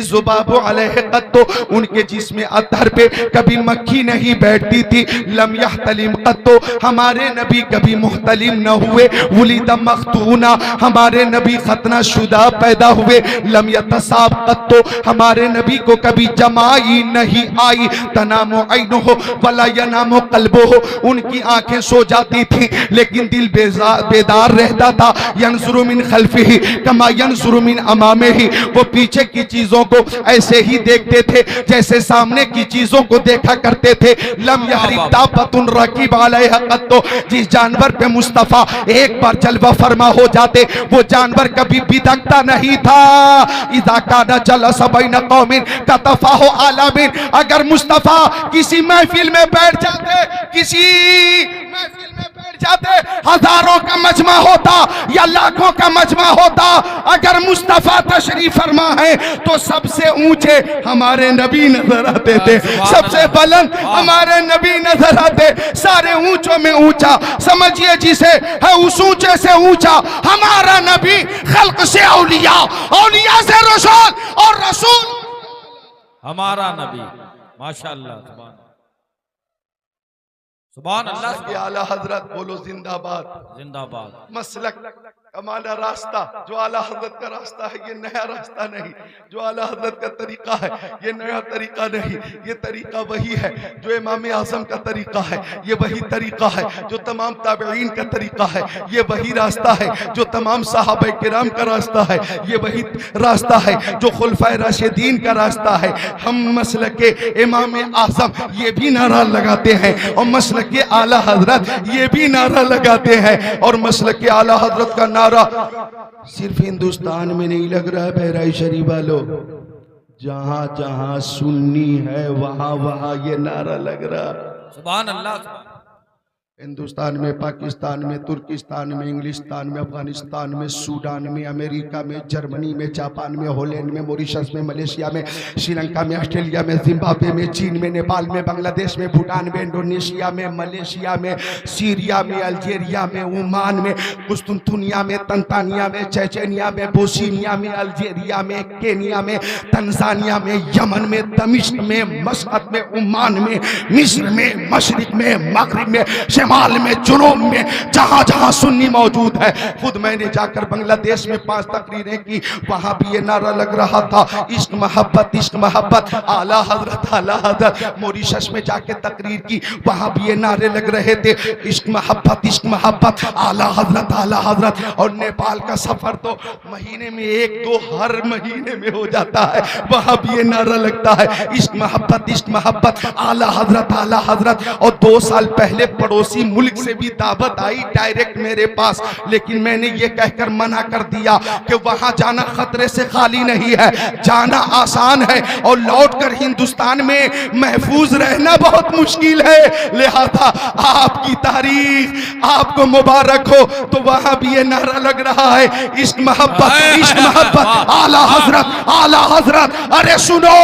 ज़ुबाबु अलैहि क़त्तो, उनके जिस्म अतर पे कभी मक्खी नहीं बैठती थी। लम यहतलिम क़त्तो, हमारे नबी कभी मुहतलिम न हुए। वुलिदा मख्तूना, हमारे नबी खतना शुदा पैदा हुए। लम यतसाब क़त्तो, हमारे नबी को कभी जमाई नहीं आई। तनामो ऐनुहु वला यनामो क़ल्बुहु, उनकी आंखें सो जाती थी लेकिन दिल बेदार रहता था। यंजुरु मिन खल्फिही कमा यंजुरु मिन अमामिही, वो पीछे की चीजों को ऐसे ही देखते थे जैसे सामने की चीजों को देखा करते थे। लम यहरिब दाबतुन रकीब अलैहा क़त्तो, जिस जानवर पे मुस्तफा एक बार जलवा फरमा हो जाते वो जानवर कभी बिदकता नहीं था। इज़ा काना जलसा बैन कौमिन कतफाहु आलमिन, अगर मुस्तफा किसी महफिल में बैठ जाते, किसी महफिल में बैठ जाते, हजारों का मजमा होता या लाखों का मजमा होता, अगर मुस्तफा तशरीफ फरमा है तो सबसे ऊंचे हमारे नबी नजर आते थे, सबसे बुलंद हमारे नबी नजर आते। सारे ऊंचों में ऊंचा समझिए जिसे है, उस ऊंचे से ऊंचा हमारा नबी, खल्क से औलिया, औलिया से रसूल और रसूल हमारा नबी। माशाअल्लाह, सुभान अल्लाह। के आला हजरत बोलो जिंदाबाद, जिंदाबाद। मसलक हमारा रास्ता जो आला हजरत का रास्ता है, ये नया रास्ता नहीं। जो आला हजरत का तरीका है ये नया तरीका नहीं, ये तरीका वही है जो इमाम आज़म का तरीका है, ये वही तरीका है जो तमाम ताबईन का तरीका है, ये वही रास्ता है जो तमाम सहाबा किराम का रास्ता है, ये वही रास्ता है जो खुलफाए राशिदीन का रास्ता है। हम मसलके इमाम आज़म ये भी नारा लगाते हैं और मसलके आला हजरत ये भी नारा लगाते हैं। और मसलके आला हजरत का नारा सिर्फ हिंदुस्तान में नहीं लग रहा है बहराइच शरीफ वालों, जहां जहां सुन्नी है वहां वहां ये नारा लग रहा। सुभान अल्लाह। हिंदुस्तान में, पाकिस्तान में, तुर्किस्तान में, इंग्लिस्तान में, अफगानिस्तान में, सूडान में, अमेरिका में, जर्मनी में, जापान में, हॉलैंड में, मॉरिशस में, मलेशिया में, श्रीलंका में, ऑस्ट्रेलिया में, जिम्बाब्वे में, चीन में, नेपाल में, बांग्लादेश में, भूटान में, इंडोनेशिया में, मलेशिया में, सीरिया में, अल्जीरिया में, ओमान में, कुस्तुनतुनिया में, तंजानिया में, चेचेनिया में, बोस्निया में, अल्जीरिया में, केनिया में, तंजानिया में, यमन में, दमिश्क में, मस्कत में, ओमान में, मिस्र में, मशरिक में, मगरिब में, शिमाल में, जुनूब में, जहां जहां सुन्नी मौजूद है। खुद मैंने जाकर बांग्लादेश में 5 तकरीरें की, वहां भी ये नारा लग रहा था, इश्क मोहब्बत, आला हजरत। मॉरिशस में जाके तकरीर की, वहां भी ये नारे लग रहे थे, इश्क मोहब्बत, आला हजरत। और नेपाल का सफर तो महीने में 1-2 हर महीने में हो जाता है, वहां भी ये नारा लगता है, इश्क मोहब्बत, आला हजरत। और 2 साल पहले पड़ोसी मुल्क से भी दावत आई डायरेक्ट मेरे पास, लेकिन मैंने ये कहकर मना कर दिया कि वहां जाना खतरे से खाली नहीं है, जाना आसान है और लौटकर हिंदुस्तान में महफूज रहना बहुत मुश्किल है। लिहाजा आपकी तारीख आपको मुबारक हो। तो वहां भी ये नारा लग रहा है, इश्क मोहब्बत, आला हजरत। अरे सुनो,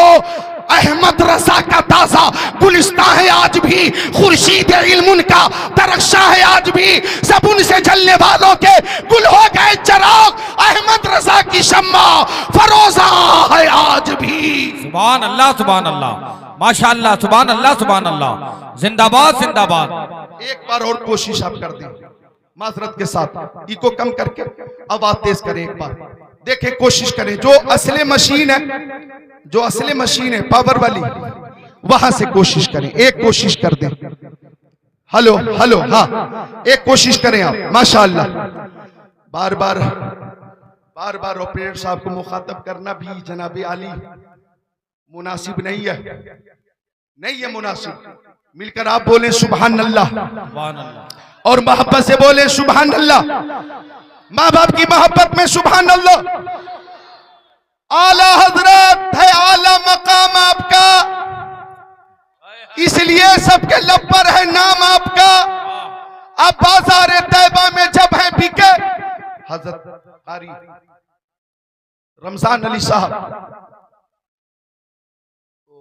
अहमद रजा का ताजा गुलिस्ता है आज भी, खुर्शीद इल्मुन का दरख्शा है आज भी, सब उनसे जलने वालों के गुल हो गए चिराग, अहमद रजा की शम्मा फरोजा है आज भी। सुभान अल्लाह, माशाअल्लाह, सुभान अल्लाह, जिंदाबाद। एक बार और कोशिश आप कर दें, माजरत के साथ इको कम करके आवाज तेज करें, एक बार देखें, कोशिश करें। जो असली मशीन है पावर वाली, वहां से कोशिश करें, एक कोशिश कर दें। हेलो, हाँ, एक कोशिश करें आप, माशाअल्लाह। बार बार ऑपरेटर साहब को मुखातब करना भी जनाबे आली मुनासिब नहीं है मुनासिब। मिलकर आप बोले सुभान अल्लाह, और मोहब्बत से बोले सुभान अल्लाह। माँ बाप की मोहब्बत में सुभान अल्लाह। आला हजरत है, आला मकाम आपका, इसलिए सबके लब पर है नाम आपका। अब बाजार तैयबा में जब है बिके हजरत कारी रमजान अली साहब, तो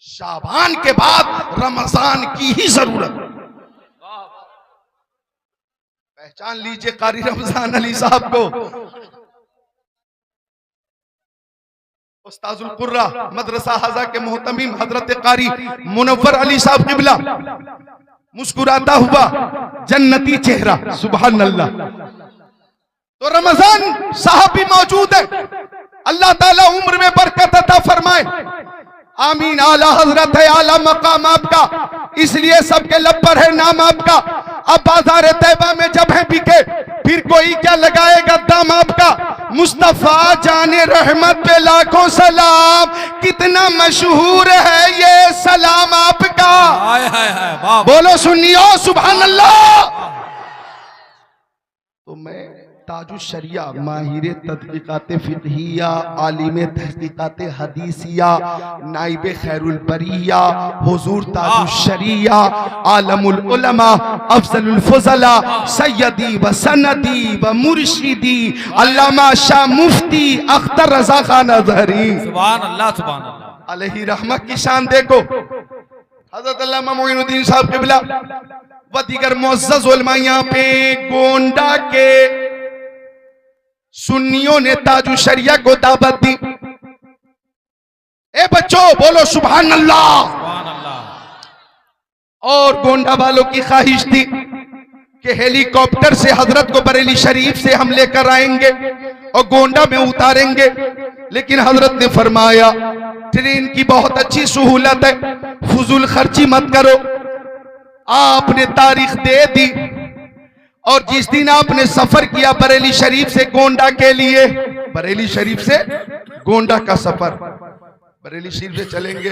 शाबान के बाद रमजान की ही जरूरत। पहचान लीजिए कारी रमजान अली साहब को, उस्ताजुल कुर्रा मदरसा हज़ा के मोहतमीम हजरत कारी मुनव्वर अली साहब किबला, मुस्कुराता हुआ जन्नती चेहरा, सुभान अल्लाह। तो रमजान साहब भी मौजूद है, अल्लाह ताला उम्र में बरकत अता फरमाए, आमीन। आला हजरत है, आला मकाम आपका, इसलिए सबके लब पर है नाम आपका। अब बाजार तैयबा में जब है बिके, फिर कोई क्या लगाएगा दाम आपका। मुस्तफा जाने रहमत पे लाखों सलाम, कितना मशहूर है ये सलाम आपका। बोलो सुनियो सुभान अल्लाह। तो मैं ताजुश शरिया, माहिर तदकीकात फिक़हिया, आलिम तहकीकात हदीसिया, नाइब खैरुल बरिया, हुजूर ताजुश शरिया, आलमुल उलमा, अफजलुल फुज़ला, सय्यदी व सनदी व मुर्शिदी, अल्लामा शाह मुफ्ती अख्तर रज़ा खान अज़हरी, सुभान अल्लाह अलैहि रहमत की शान देखो। हज़रत अल्लामा मोइनुद्दीन साहब क़िबला व दीगर मुअज़्ज़ज़ उलमा यहाँ पे गोंडा के सुन्नियों ने ताजुश शरिया को दावत दी। ए बच्चों बोलो सुभान अल्लाह। और गोंडा वालों की ख्वाहिश थी कि हेलीकॉप्टर से हजरत को बरेली शरीफ से हम लेकर आएंगे और गोंडा में उतारेंगे, लेकिन हजरत ने फरमाया ट्रेन की बहुत अच्छी सहूलत है, फजूल खर्ची मत करो। आपने तारीख दे दी और जिस दिन आपने सफर किया बरेली शरीफ से गोंडा के लिए, बरेली शरीफ से गोंडा का सफर, बरेली शरीफ से चलेंगे,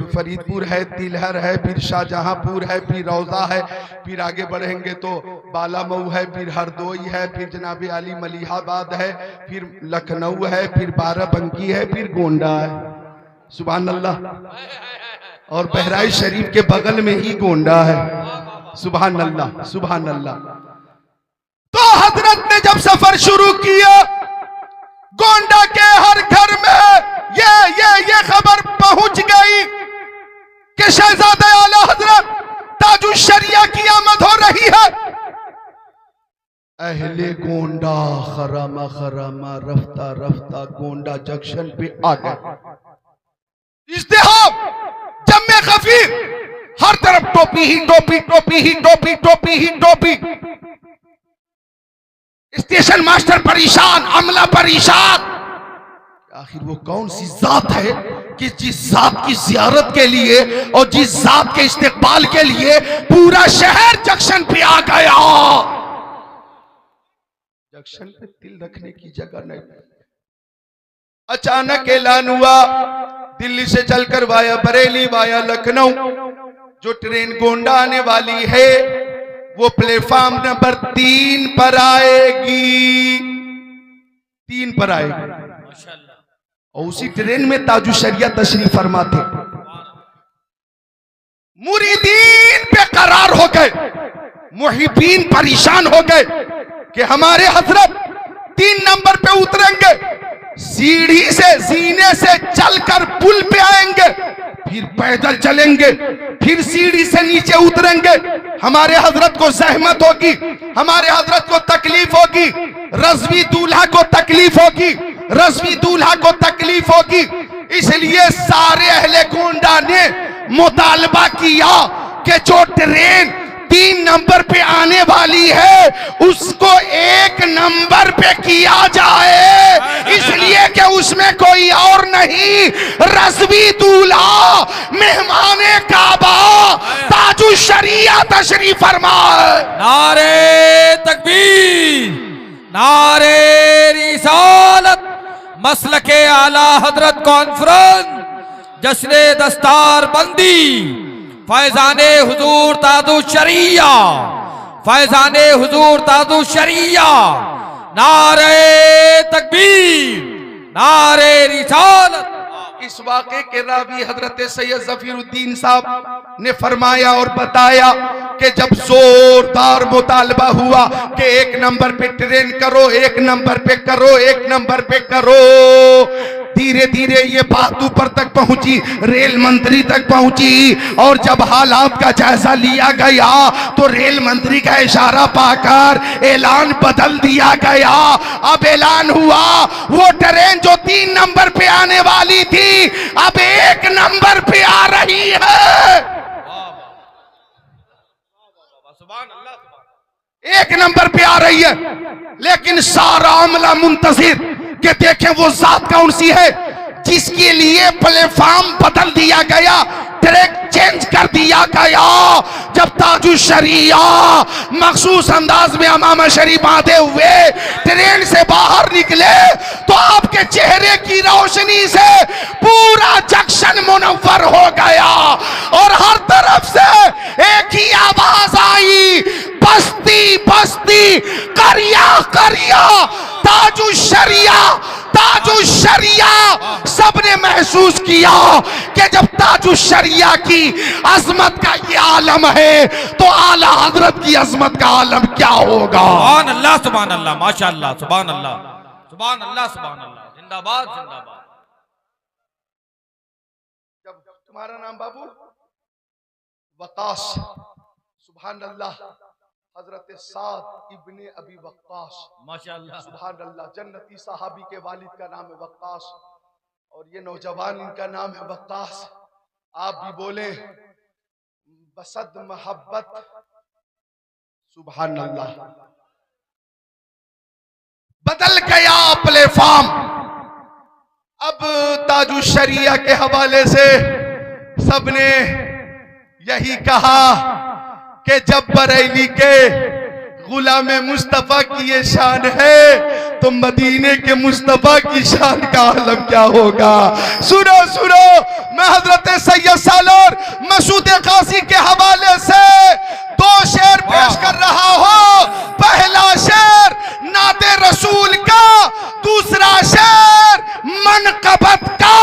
फरीदपुर है, तिलहर है, फिर शाहजहांपुर है, फिर रौजा है, फिर आगे बढ़ेंगे तो बालामऊ है, फिर हरदोई है, फिर जनाब आली मलिहाबाद है, फिर लखनऊ है, फिर बाराबंकी है, फिर गोंडा है, सुभान अल्लाह। और बहराइच शरीफ के बगल में ही गोंडा है। सुभान अल्लाह, सुभान अल्लाह। तो हजरत ने जब सफर शुरू किया, गोंडा के हर घर में ये खबर पहुंच गई कि शहजादे आला हजरत ताजुश शरिया की आमद हो रही है। अहले गोंडा खरामा खरामा रफ्ता रफ्ता गोंडा जंक्शन पे आ गए। इज्तिहाब, जम्मे खफीर, हर तरफ टोपी ही टोपी, टोपी ही टोपी, टोपी ही टोपी। स्टेशन मास्टर परेशान, अमला परेशान। आखिर वो कौन सी जात है कि जिस जात की जियारत के लिए और जिस जात के इस्तेकबाल के लिए पूरा शहर जंक्शन पे आ गया। जंक्शन पे तिल रखने की जगह नहीं। अचानक ऐलान हुआ, दिल्ली से चलकर वाया बरेली वाया लखनऊ जो ट्रेन गोंडा आने वाली है वो प्लेटफॉर्म नंबर 3 पर आएगी। 3 पर आएगी। और उसी ट्रेन में ताजुश शरिया तशरीफ फरमा थे। मुरीदीन बेकरार हो गए, मुहिब्बीन परेशान हो गए कि हमारे हजरत 3 नंबर पे उतरेंगे, सीढ़ी से जीने से चलकर पुल पे आएंगे, फिर पैदल चलेंगे, फिर सीढ़ी से नीचे उतरेंगे। हमारे हजरत को जहमत होगी, हमारे हजरत को तकलीफ होगी, रज़वी दूल्हा को तकलीफ होगी, रज़वी दूल्हा को तकलीफ होगी। इसलिए सारे अहले गोंडा ने मुतालबा किया कि जो ट्रेन 3 नंबर पे आने वाली है उसको 1 नंबर पे किया जाए, इसलिए कि उसमें कोई और नहीं, रज़वी दूल्हा मेहमाने काबा ताजुश शरिया तशरीफ फरमाए। नारे तकबीर, नारे रिसालत, मसलके आला हजरत कॉन्फ्रेंस, जश्न दस्तार बंदी, फैजाने हुजूर ताजुश शरिया, फैजाने हुजूर ताजुश शरिया। नारे तकबीर, नारे रिसालत। इस वाक़े के रावी हजरत सैयद ज़फ़ीरुद्दीन साहब ने फरमाया और बताया कि जब जोरदार मुतालबा हुआ कि 1 नंबर पे ट्रेन करो, 1 नंबर पे करो, 1 नंबर पे करो, धीरे धीरे ये बात ऊपर तक पहुंची, रेल मंत्री तक पहुंची। और जब हालात का जायजा लिया गया तो रेल मंत्री का इशारा पाकर ऐलान बदल दिया गया। अब ऐलान हुआ वो ट्रेन जो 3 नंबर पे आने वाली थी अब 1 नंबर पे आ रही है। 1 नंबर पे आ रही है, लेकिन सारा अमला मुंतजिर कि देखें वो जात कौन सी है जिसके लिए प्लेटफॉर्म बदल दिया गया, ट्रैक चेंज कर दिया गया। जब ताजुश शरिया मखसूस अंदाज में अमामा शरीफ बांधे हुए ट्रेन से बाहर निकले तो आपके चेहरे की रोशनी से पूरा जंक्शन मुनव्वर हो गया और हर तरफ से एक ही आवाज आई, बस्ती बस्ती, करिया करिया, ताजुश शरिया, ताजुश शरिया। सबने महसूस किया कि जब ताजुश शरिया की अजमत का ये आलम है तो आला हजरत की अजमत का आलम क्या होगा। सुभान अल्लाह, सुभान अल्लाह, माशाअल्लाह, सुभान अल्लाह, सुभान अल्लाह, सुभान अल्लाह, जिंदाबाद जिंदाबाद। जब तुम्हारा नाम बाबू वक्कास, सुभान अल्लाह, हजरत साद इब्ने अबी वक्कास, माशाअल्लाह, सुभान अल्लाह, जन्नती सहाबी के वालिद का नाम है वक्कास और ये नौजवान इनका नाम है वक्कास। आप भी बोले बसद मोहब्बत, सुभान अल्लाह। बदल गया प्लेटफॉर्म। अब ताजुश शरिया के हवाले से सबने यही कहा कि जब बरेली के गुलाम मुस्तफा की ये शान है तो मदीने के मुस्तफा की शान का आलम क्या होगा। सुनो सुनो, मैं हजरत सैयद सालोर मसूद कासी के हवाले से 2 शेर पेश कर रहा हूं। पहला शेर नाते रसूल का, दूसरा शेर मनकबत का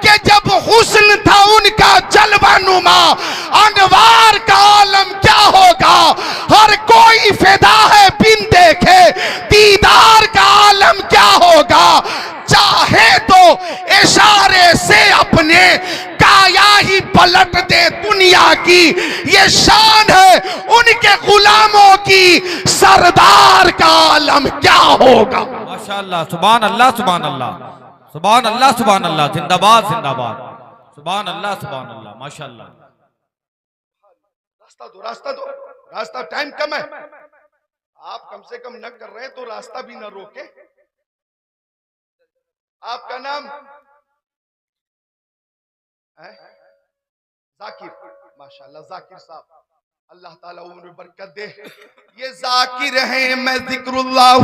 कि जब हुस्न था उनका जलवा नुमा, अनवार का आलम क्या होगा। इशारे से अपने काया ही पलट दे दुनिया की, ये शान है उनके गुलामों की, सरदार का आलम क्या होगा। माशाअल्लाह, सुभान अल्लाह, सुभान अल्लाह, सुभान अल्लाह, सुभान अल्लाह, जिंदाबाद जिंदाबाद, सुभान अल्लाह, सुभान अल्लाह, माशाअल्लाह। रास्ता दो, रास्ता दो, रास्ता, टाइम कम है, आप कम से कम न कर रहे हैं तो रास्ता भी न रोके। आपका नाम है? जाकिर, माशाअल्लाह जाकिर साहब, अल्लाह ताला उम्र में बरकत दे। ये जाकिर हैं, मैं जिक्रुल्लाह,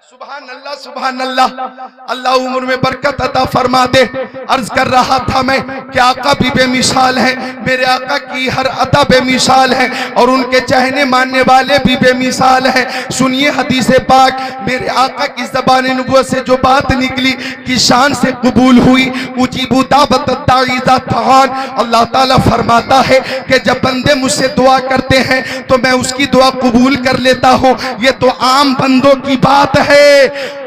सुभान अल्लाह, सुभान अल्लाह, अल्लाह उम्र में बरकत अता फरमा दे। अर्ज कर रहा था मैं कि आका भी बेमिसाल है, मेरे आका की हर अदा बेमिसाल है और उनके चाहने मानने वाले भी बेमिसाल है। सुनिए हदीस पाक, मेरे आका की ज़बान नबुव्वत से जो बात निकली कि शान से कबूल हुई, उजीबु दावत दाई इज़ा दआन, अल्लाह ताला फरमाता है कि जब बंदे मुझसे दुआ करते हैं तो मैं उसकी दुआ कबूल कर लेता हूँ। ये तो आम बंदों की बात है,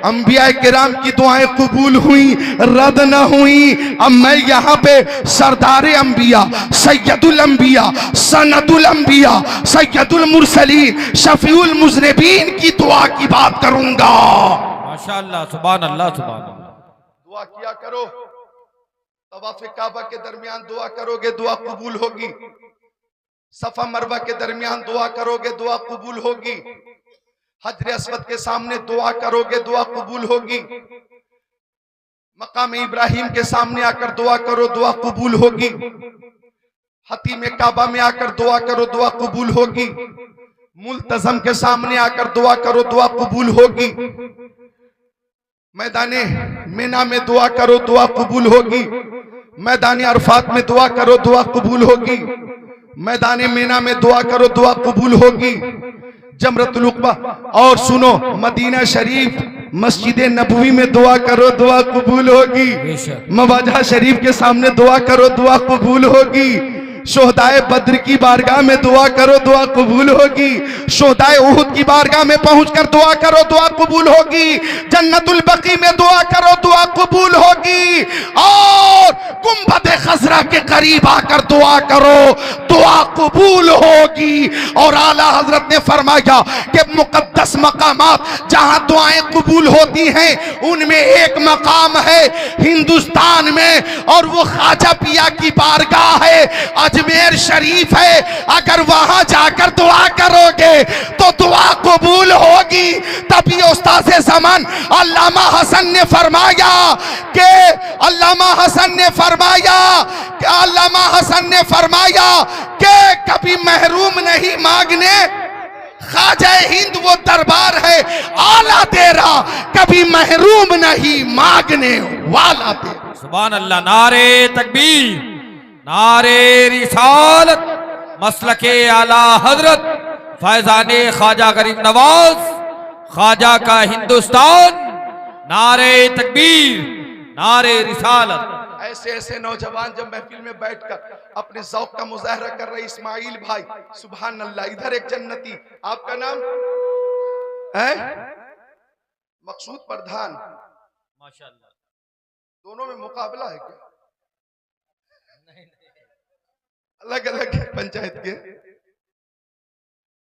अंबिया किराम की दुआएं कबूल हुई, रद्द न हुई। अब मैं यहाँ पे सरदार अंबिया, सैयदुल अंबिया, सनदुल अंबिया, सैयदुल मुरसलीन, शफीउल मुज़निबीन की दुआ की बात करूंगा। माशाअल्लाह, सुभान अल्लाह, सुभान अल्लाह। दुआ किया करो, तवाफ काबा के दरमियान दुआ करोगे दुआ कबूल होगी, सफा मरवा के दरमियान दुआ करोगे दुआ कबूल होगी, हजर अस्वद के सामने दुआ करोगे दुआ कबूल होगी, मकाम इब्राहिम के सामने आकर दुआ करो दुआ कबूल होगी, हतीम काबा में आकर दुआ करो दुआ कबूल होगी, मुल्तज़म के सामने आकर दुआ करो दुआ कबूल होगी, मैदाने मिना में दुआ करो दुआ कबूल होगी, मैदान अरफात में दुआ करो दुआ कबूल होगी, मैदान मिना में दुआ करो दुआ कबूल होगी, जमरतुल उक़बा, और सुनो मदीना शरीफ मस्जिद नबवी में दुआ करो दुआ कबूल होगी, मवाजा शरीफ के सामने दुआ करो दुआ कबूल होगी, शोहदाए बद्र की बारगाह में दुआ करो दुआ कबूल होगी, शोहदाए उहुद की बारगाह में पहुंचकर दुआ करो दुआ कबूल होगी, जन्नतुल बकी में दुआ करो दुआ कबूल होगी, और गुंबद खजरा के करीब आकर दुआ करो दुआ कबूल होगी। और आला हजरत ने फरमाया कि मुकद्दस मकामात जहां दुआएं कबूल होती हैं उनमें एक मकाम है हिंदुस्तान में, और वो ख्वाजा पिया की बारगाह है, अजमेर शरीफ है। अगर वहां जाकर दुआ करोगे तो दुआ कबूल होगी। तभी उस्ताद ज़मान अल्लामा हसन ने फरमाया कि कि कभी महरूम नहीं मांगने, ख्वाजा हिंद वो दरबार है आला तेरा, कभी महरूम नहीं मांगने वाला तेरा। सुभान अल्लाह, नारे तकबीर, नारे रिसालत, मसलके आला हजरत फैजाने ख्वाजा गरीब नवाज, ख्वाजा का हिंदुस्तान, नारे तकबीर, नारे रिसालत। ऐसे ऐसे नौजवान जब महफिल में बैठकर अपने ज़ौक़ का मुज़ाहरा कर रहे इस्माइल भाई, सुभान अल्लाह, इधर एक जन्नती, आपका नाम है मकसूद प्रधान, माशाअल्लाह। दोनों में मुकाबला है क्या? अलग अलग पंचायत के,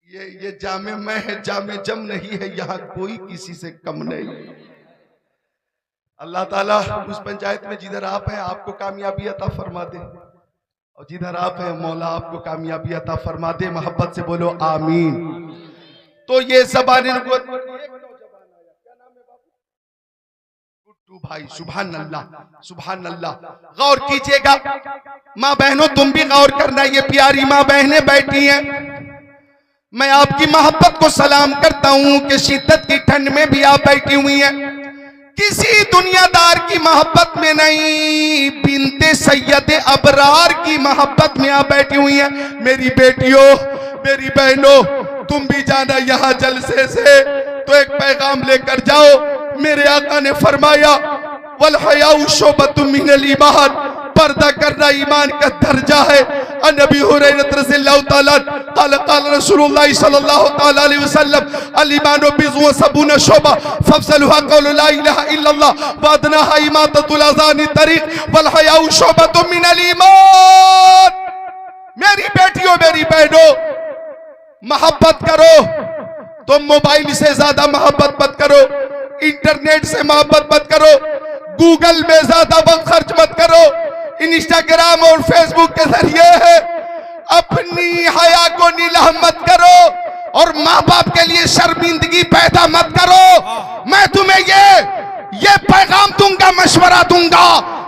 ये जामे मैं है, जामे जम नहीं है, यहाँ कोई किसी से कम नहीं। अल्लाह ताला उस पंचायत में जिधर आप हैं आपको कामयाबी अता फरमा दे, और जिधर आप हैं मौला आपको कामयाबी अता फरमा दे। मोहब्बत से बोलो आमीन। तो ये ज़बान नबुव्वत, गुड्डू भाई, सुभान अल्लाह, सुभान अल्लाह। गौर कीजिएगा माँ बहनों, तुम भी गौर करना, ये प्यारी माँ बहनें बैठी हैं, मैं आपकी मोहब्बत को सलाम करता हूं कि शिद्दत की ठंड में भी आप बैठी हुई हैं, किसी दुनियादार की मोहब्बत में नहीं, बिनते सैयद अबरार की मोहब्बत में आप बैठी हुई हैं। मेरी बेटियों, मेरी बहनों, तुम भी जाना यहाँ जलसे से तो एक पैगाम लेकर जाओ। मेरे आका ने फरमाया वल हयाउ शोबतुम मिनल ईमान, पर्दा करना ईमान का दर्जा है। नबी हुरैरा रज़ियल्लाहु ताला क़ाल क़ाल रसूलुल्लाह सल्लल्लाहु ताला अलैहि वसल्लम अल ईमानु बिज़्व व सबूना शुबा फफ़ज़लुहा क़ौलु ला इलाहा इल्लल्लाह व अदनाहा इमाततुल अज़ानी तरीक़ वल हयाउ शुबतुम मिनल ईमान। मेरी बेटियों मेरी बहनों, मोहब्बत करो। तुम मोबाइल से ज्यादा मोहब्बत मत करो, इंटरनेट से मोहब्बत मत करो, गूगल में ज्यादा वक्त खर्च मत करो, इंस्टाग्राम और फेसबुक के जरिए है अपनी हया को नीलाह मत करो और माँ बाप के लिए शर्मिंदगी पैदा मत करो। मैं तुम्हें ये पैगाम दूंगा, मशवरा दूंगा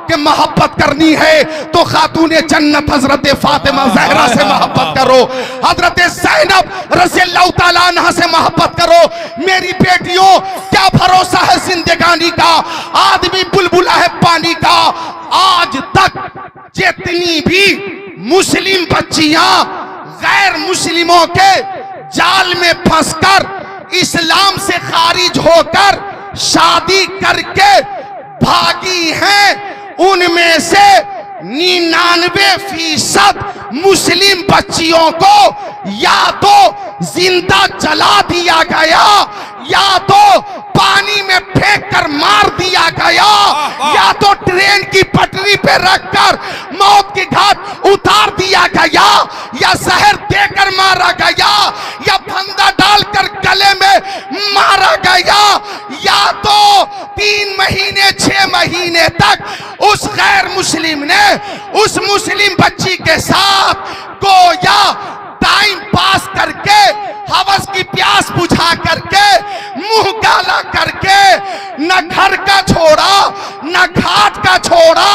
कि मोहब्बत करनी है तो खातूने जन्नत हजरत फातिमा ज़हरा से मोहब्बत करो, हजरत ज़ैनब रज़ियल्लाहु ताला अन्हा से मोहब्बत करो। मेरी बेटियों, क्या भरोसा है जिंदगानी का, आदमी बुलबुला है पानी का। आज तक जितनी भी मुस्लिम बच्चियां गैर मुस्लिमों के जाल में फंसकर इस्लाम से खारिज होकर शादी करके भागी हैं, उनमें से 99% मुस्लिम बच्चियों को या तो जिंदा जला दिया गया या तो पानी में फेंक कर मार दिया गया या तो ट्रेन की पटरी पे रखकर मौत की घाट उतार दिया गया या जहर देकर मारा गया या फंदा डालकर गले में मारा गया या तो 3 महीने 6 महीने तक उस गैर मुस्लिम ने उस मुस्लिम बच्ची के साथ गोया टाइम पास करके हवस की प्यास बुझा करके मुंह काला करके न घर का छोड़ा न घाट का छोड़ा,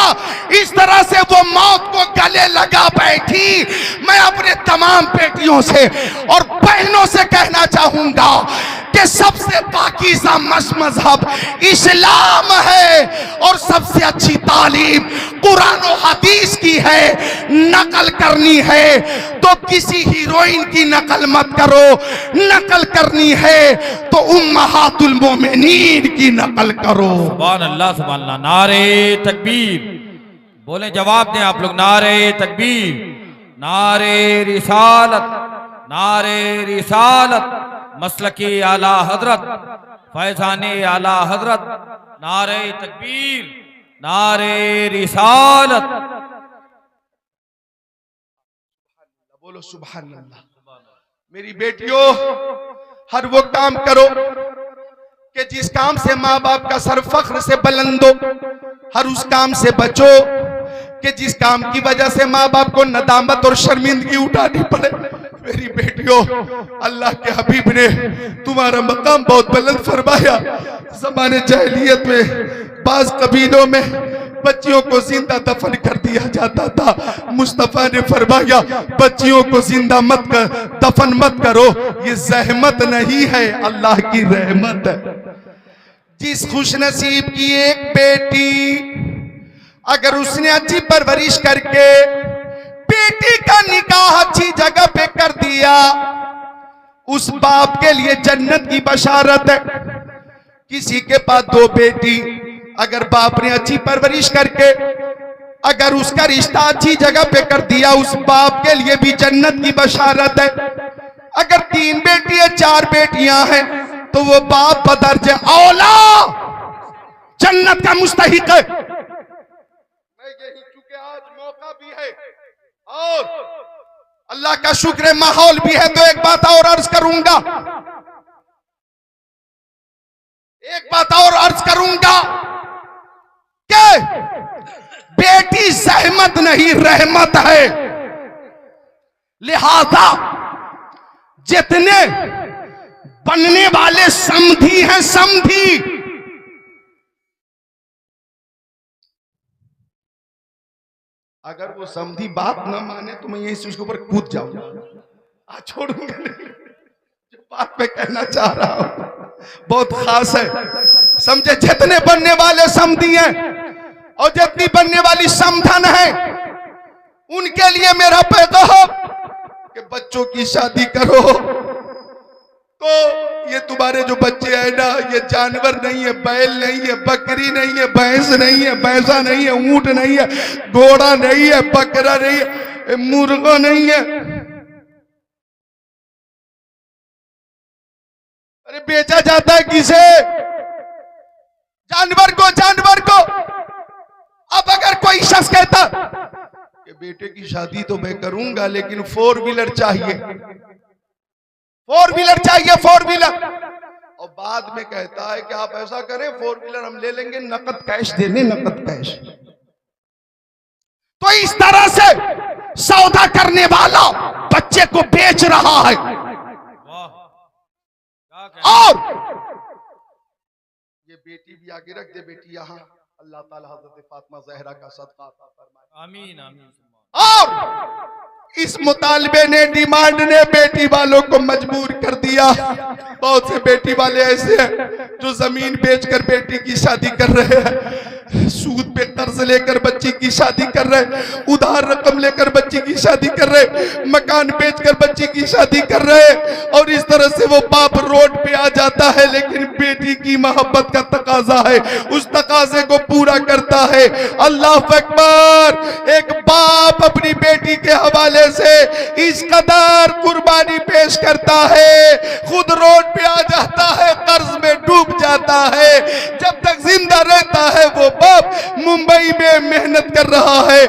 इस तरह से वो मौत को गले लगा बैठी। मैं अपने तमाम बेटियों से और बहनों से कहना चाहूंगा कि सबसे पाकीज़ा मजहब इस्लाम है और सबसे अच्छी तालीम कुरान और हदीस की है। नकल करनी है तो किसी हीरोइन की नकल मत करो, नकल करनी है तो उम्महातुल मोमिनीन की नकल करो। सुभान अल्लाह सुभान अल्लाह। नारे तकबीर बोले, जवाब दें आप लोग। नारे तकबीर, नारे रिसालत, नारे रिसालत, मसलकी आला हजरत, फैजाने आला हजरत, नारे तकबीर, नारे रिसालत। बोलो सुभान अल्लाह। मेरी बेटियों, हर वो काम करो कि जिस काम से माँ बाप का सर फख्र से बुलंद हो, हर उस काम से बचो कि जिस काम की वजह से माँ बाप को नदामत और शर्मिंदगी उठानी पड़े। मेरी बेटियों, अल्लाह के हबीब ने तुम्हारा मकाम बहुत बुलंद फरमाया। ज़माने जाहिलियत में बाज कबीलों में बच्चियों को जिंदा दफन कर दिया जाता था। मुस्तफा ने फरमाया बच्चियों को जिंदा मत कर, दफन मत करो, ये जहमत नहीं है, अल्लाह की रहमत है। जिस खुशनसीब की एक बेटी अगर उसने अच्छी परवरिश करके बेटी का निकाह अच्छी जगह पे कर दिया, उस बाप के लिए जन्नत की बशारत है। किसी के पास 2 बेटी अगर बाप ने अच्छी परवरिश करके अगर उसका रिश्ता अच्छी जगह पे कर दिया, उस बाप के लिए भी जन्नत की बशारत है। अगर 3 बेटी है 4 बेटियां हैं तो वो बाप बदर्जे औला जन्नत का मुस्तहिक है। मैं यही, चूंकि आज मौका भी है और अल्लाह का शुक्र है माहौल भी है, तो एक बात और अर्ज करूंगा, एक बात और अर्ज करूंगा कि बेटी सहमत नहीं रहमत है। लिहाजा जितने बनने वाले समधी हैं, समधी, अगर वो समधी बात न माने तो मैं यही चीज के ऊपर कूद जाऊंगा, छोड़ूंगा नहीं। जो बात मैं कहना चाह रहा हूं बहुत खास है, समझे। जितने बनने वाले समधी हैं और जितनी बनने वाली समधन है, उनके लिए मेरा पैगाम कि बच्चों की शादी करो, तो ये तुम्हारे जो बच्चे हैं ना, ये जानवर नहीं है, बैल नहीं है, बकरी नहीं है, भैंस नहीं है, भैंसा नहीं है, ऊंट नहीं है, घोड़ा नहीं है, बकरा नहीं है, मुर्गा नहीं है। अरे बेचा जाता है किसे? जानवर को, जानवर को। अब अगर कोई शख्स कहता कि बेटे की शादी तो मैं करूंगा लेकिन 4 व्हीलर चाहिए, 4 व्हीलर चाहिए, 4 व्हीलर, और बाद में कहता है कि आप ऐसा करें 4 व्हीलर हम ले लेंगे, नकद कैश देने, नकद कैश। तो इस तरह से सौदा करने वाला बच्चे को बेच रहा है। और ये बेटी भी आगे रख दे, बेटी यहां, अल्लाह ताला हजरत फातिमा ज़हरा का सदका अता फरमाए। आमीन आमीन। और इस मुतालबे ने, डिमांड ने बेटी वालों को मजबूर कर दिया। बहुत से बेटी वाले ऐसे हैं जो जमीन बेचकर बेटी की शादी कर रहे हैं, सूद पे कर्ज लेकर बच्ची की शादी कर रहे, उधार रकम लेकर बच्ची की शादी कर रहे, मकान बेचकर बच्ची की शादी कर रहे, और इस तरह से वो बाप रोड पे आ जाता है। लेकिन बेटी की मोहब्बत का तकाजा है, उस तकाजे को पूरा करता है। अल्लाह अकबर। एक बाप अपनी बेटी के हवाले से इस कदर कुर्बानी पेश करता है, खुद रोड पे आ जाता है, कर्ज में डूब जाता है। जब तक जिंदा रहता है वो बाप मुंबई में मेहनत कर रहा है,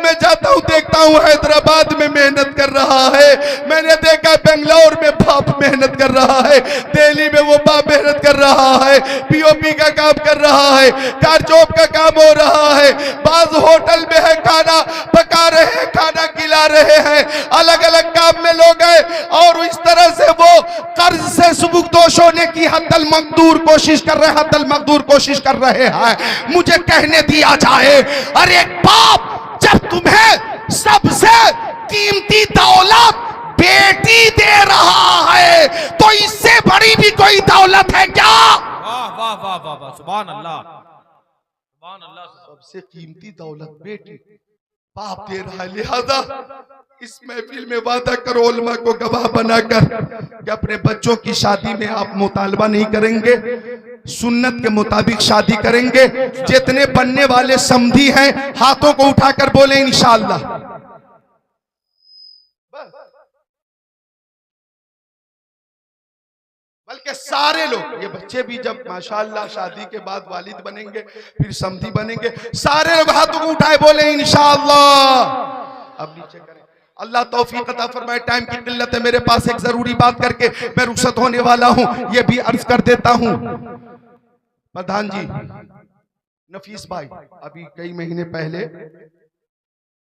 मैं जाता हूं देखता हूं हैदराबाद में मेहनत कर रहा है, मैंने देखा बेंगलोर में बाप मेहनत कर रहा है, दिल्ली में वो बाप मेहनत कर रहा है, पीओपी का काम कर रहा है, कारचौप का काम हो रहा है, बाज होटल में है, खाना पका रहे हैं, खाना खिला रहे हैं, अलग अलग काम में लोग हैं। और इस तरह से वो कर्ज से सुबुकदोश होने की हद्दल मकदूर कोशिश कर रहे हैं, हद्दल मकदूर कोशिश कर रहे हैं। मुझे कहने दिया जाए, अरे बाप जब तुम्हें सबसे कीमती दौलत बेटी दे रहा है तो इससे बड़ी भी कोई दौलत है क्या? वाह वाह वाह वाह वाह, सुभान अल्लाह, सुभान अल्लाह। सबसे कीमती दौलत बेटी बाप दे रहा है। लिहाजा इस महफिल में वादा करो उलमा को गवाह बनाकर कि अपने बच्चों की शादी में आप मुतालबा नहीं करेंगे, सुन्नत के मुताबिक शादी करेंगे। जितने बनने वाले समधी हैं हाथों को उठाकर बोले इंशाअल्लाह। बल्कि सारे लोग, ये बच्चे भी जब माशाअल्लाह शादी के बाद वालिद बनेंगे, फिर समधी बनेंगे, सारे लोग हाथों को उठाए बोले इंशाअल्लाह। अब नीचे करें। अल्लाह तौफीक अता फरमाए। टाइम की किल्लत है, मेरे पास एक जरूरी बात करके मैं रुखसत होने वाला हूं, ये भी अर्ज कर देता हूं। प्रधान जी, नफीस भाई, अभी कई महीने पहले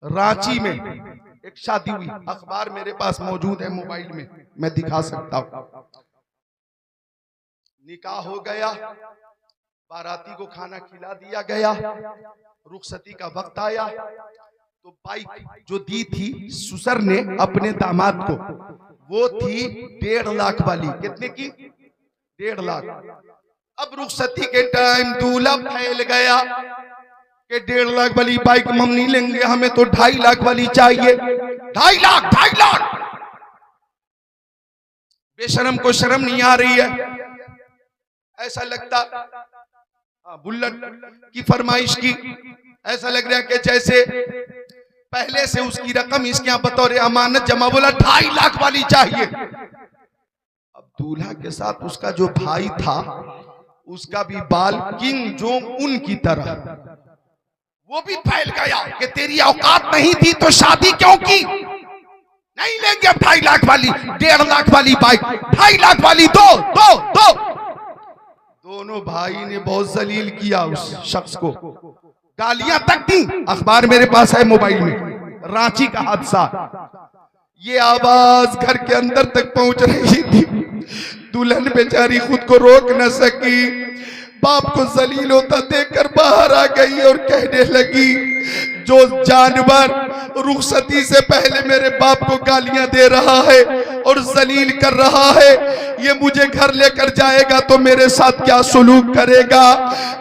रांची में एक शादी हुई, अखबार मेरे पास मौजूद है मोबाइल में, मैं दिखा सकता हूं। निकाह हो गया, बाराती को खाना खिला दिया गया, रुखसती का वक्त आया तो बाइक जो दी थी ससुर ने अपने दामाद को, वो थी 1.5 लाख वाली। कितने की? 1.5 लाख। अब रुखसती के टाइम दूल्हा फैल गया कि 1.5 लाख वाली बाइक हम नहीं लेंगे, हमें तो 2.5 लाख वाली चाहिए। 2.5 लाख, 2.5 लाख। बेशरम को शर्म नहीं आ रही है, ऐसा लगता बुल्लट की फरमाइश की, ऐसा लग रहा है कि जैसे पहले से उसकी रकम इसके यहाँ बतौर अमानत जमा, बोला 2.5 लाख वाली चाहिए। अब दूल्हा के साथ उसका जो भाई था, उसका भी बाल किंग जोंग उन की तरह, वो भी फैल गया कि तेरी औकात नहीं थी तो शादी क्यों की? नहीं लेंगे अब 2.5 लाख वाली, 1.5 लाख वाली बाइक, 2.5 लाख वाली दो दो दो। दोनों भाई ने बहुत जलील किया उस शख्स को, गालियां तक दी। अखबार मेरे पास है मोबाइल में, रांची का हादसा। ये आवाज घर के अंदर तक पहुंच रही थी, दुल्हन बेचारी खुद को रोक न सकी, बाप को जलील होता देखकर बाहर आ गई और कहने लगी, जो जानवर रुखसती से पहले मेरे बाप को गालियां दे रहा है और जलील कर रहा है, ये मुझे घर लेकर जाएगा तो मेरे साथ क्या सुलूक करेगा?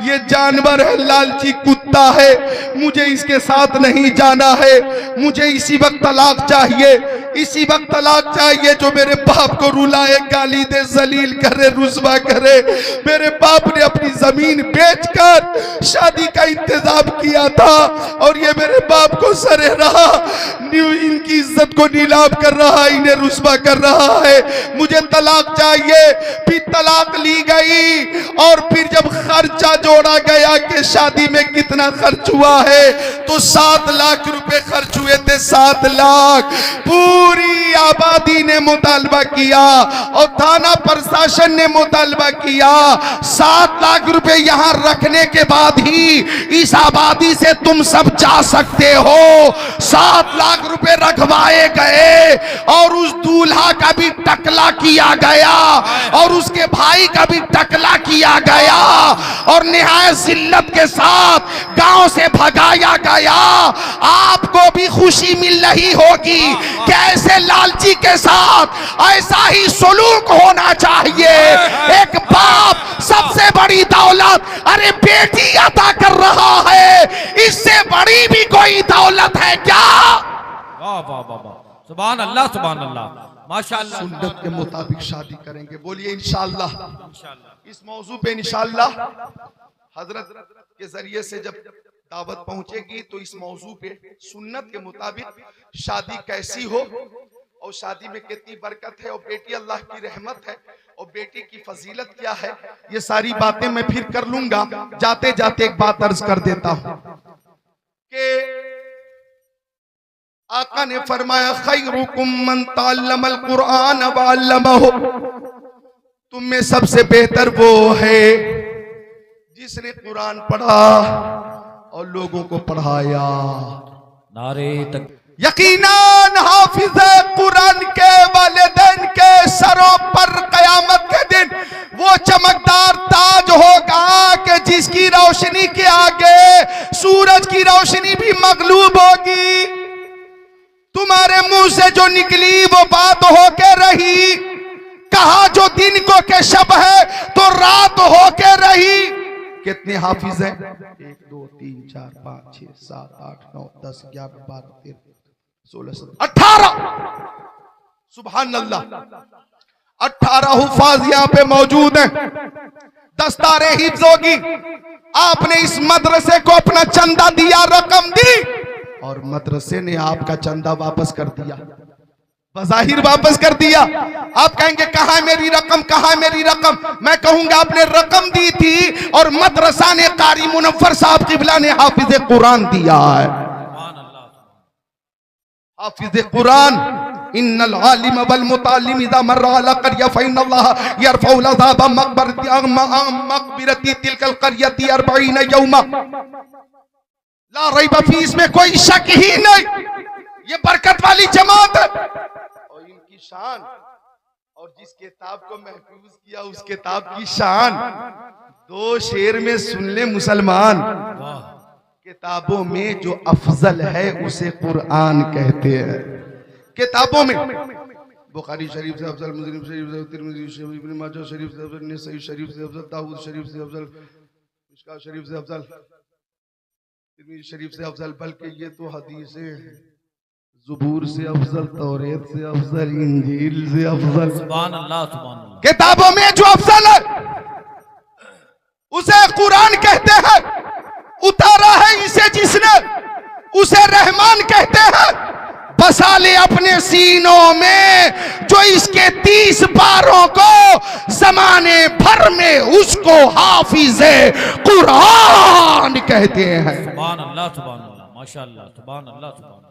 ये जानवर है, लालची कुत्ता है, मुझे इसके साथ नहीं जाना है, मुझे इसी वक्त तलाक चाहिए। इसी वक्त तलाक चाहिए जो मेरे बाप को रुलाए, गाली दे, जलील करे, रुसवा करे। मेरे बाप ने अपनी जमीन बेचकर शादी का इंतजाम किया था और ये मेरे बाप को सरे रहा, इनकी इज्जत को नीलाम कर रहा, इन्हें रुसवा कर रहा है। मुझे तलाक चाहिए। फिर तलाक ली गई और फिर जब खर्चा जोड़ा गया कि शादी में कितना खर्च हुआ है तो 7 लाख रुपए खर्च हुए थे। 7 लाख पूरी आबादी ने मुतालबा किया और थाना प्रशासन ने मुतालबा किया। 7 लाख रुपए यहां रखने के बाद ही इस आबादी से तुम सब जा सकते हो। 7 लाख रुपए रखवाए गए और उस दूल्हा का भी टकला किया गया और उसके भाई का भी टकला किया गया और निहायत जिल्लत के साथ गांव से भगाया गया। आपको भी खुशी मिल रही होगी कि ऐसे लालची के साथ ऐसा ही सलूक होना चाहिए। एक बाप सबसे बड़ी दौलत अरे बेटी अता कर रहा है, इससे बड़ी भी कोई दौलत है क्या? वाह वाह वाह वाह, सुभान अल्लाह सुभान अल्लाह, माशाअल्लाह। सुन्नत के मुताबिक शादी करेंगे, बोलिए इंशाअल्लाह। इस मौजू पे इंशाअल्लाह हजरत के जरिए से जब दावत पहुंचेगी तो इस मौजू पे सुन्नत के मुताबिक शादी कैसी हो और शादी में कितनी बरकत है और बेटी अल्लाह की रहमत है और बेटी की फजीलत क्या है, ये सारी बातें मैं फिर कर लूंगा। जाते जाते एक बात अर्ज कर देता हूं कि आका ने फरमाया खैरुकुम मन तअल्लमल कुरान व अल्लमहु, तुम में सबसे बेहतर वो है जिसने कुरान पढ़ा और लोगों को पढ़ाया। नारे तक यकीनन हाफिज कुरान के वालिदैन के सरों पर कयामत के दिन वो चमकदार ताज होगा कि जिसकी रोशनी के आगे सूरज की रोशनी भी मगलूब होगी। तुम्हारे मुंह से जो निकली वो बात होके रही, कहा जो दिन को के शब है तो रात होके रही। कितने हाफिज हैं? 1 2 3 4 5 6 7 8 9 10 11 12 13 16 17 18 सुभान अल्लाह, 18 हुफाज यहाँ पे मौजूद हैं। दस्तारे हिफ्ज होगी। आपने इस मदरसे को अपना चंदा दिया, रकम दी और मदरसे ने आपका चंदा वापस कर दिया, बज़ाहिर वापस कर दिया। आप कहेंगे कहां है मेरी रकम, कहां है मेरी रकम? मैं कहूंगा आपने रकम दी थी और मदरसा ने कारी मुनव्वर साहब किबला ने हाफिज कुरान दिया है। हाफिज कुरान इन्नल आलिम वल मुतालिम इज़ा मर्रा अला क़रया फ़इन्नल्लाह यरफ़उल अज़ाब मक़बिरती तिलकल क़रयती 40 यौमा ला रैब फी, इसमें कोई शक ही नहीं। ये बरकत वाली जमात है और इनकी शान और जिस किताब को महफूज किया उस किताब की शान 2 शेर में सुन ले मुसलमान। किताबों में जो अफजल है उसे कुरान कहते हैं। किताबों में बुखारी शरीफ से अफजल, मुस्लिम शरीफ से, तिरमिज़ी शरीफ, इब्न माजा शरीफ से अफजल, नसई शरीफ से अफजल, दाऊद शरीफ से अफजल, मिशकात शरीफ से अफजल, तिरमिज़ी शरीफ से अफजल, बल्कि ये तो हदीसें हैं। ज़ुबूर से अफजल, तौरेत से अफजल, इंजील से अफजल। सुभान अल्लाह सुभान अल्लाह। किताबों में जो अफजल है उसे कुरान कहते हैं। उतारा है इसे जिसने उसे रहमान कहते हैं। बसा ले अपने सीनों में जो इसके 30 बारों को जमाने भर में उसको हाफिज़े कुरान कहते हैं। सुभान अल्लाह सुभान अल्लाह, माशाअल्लाह, सुभान अल्लाह सुभान अल्लाह।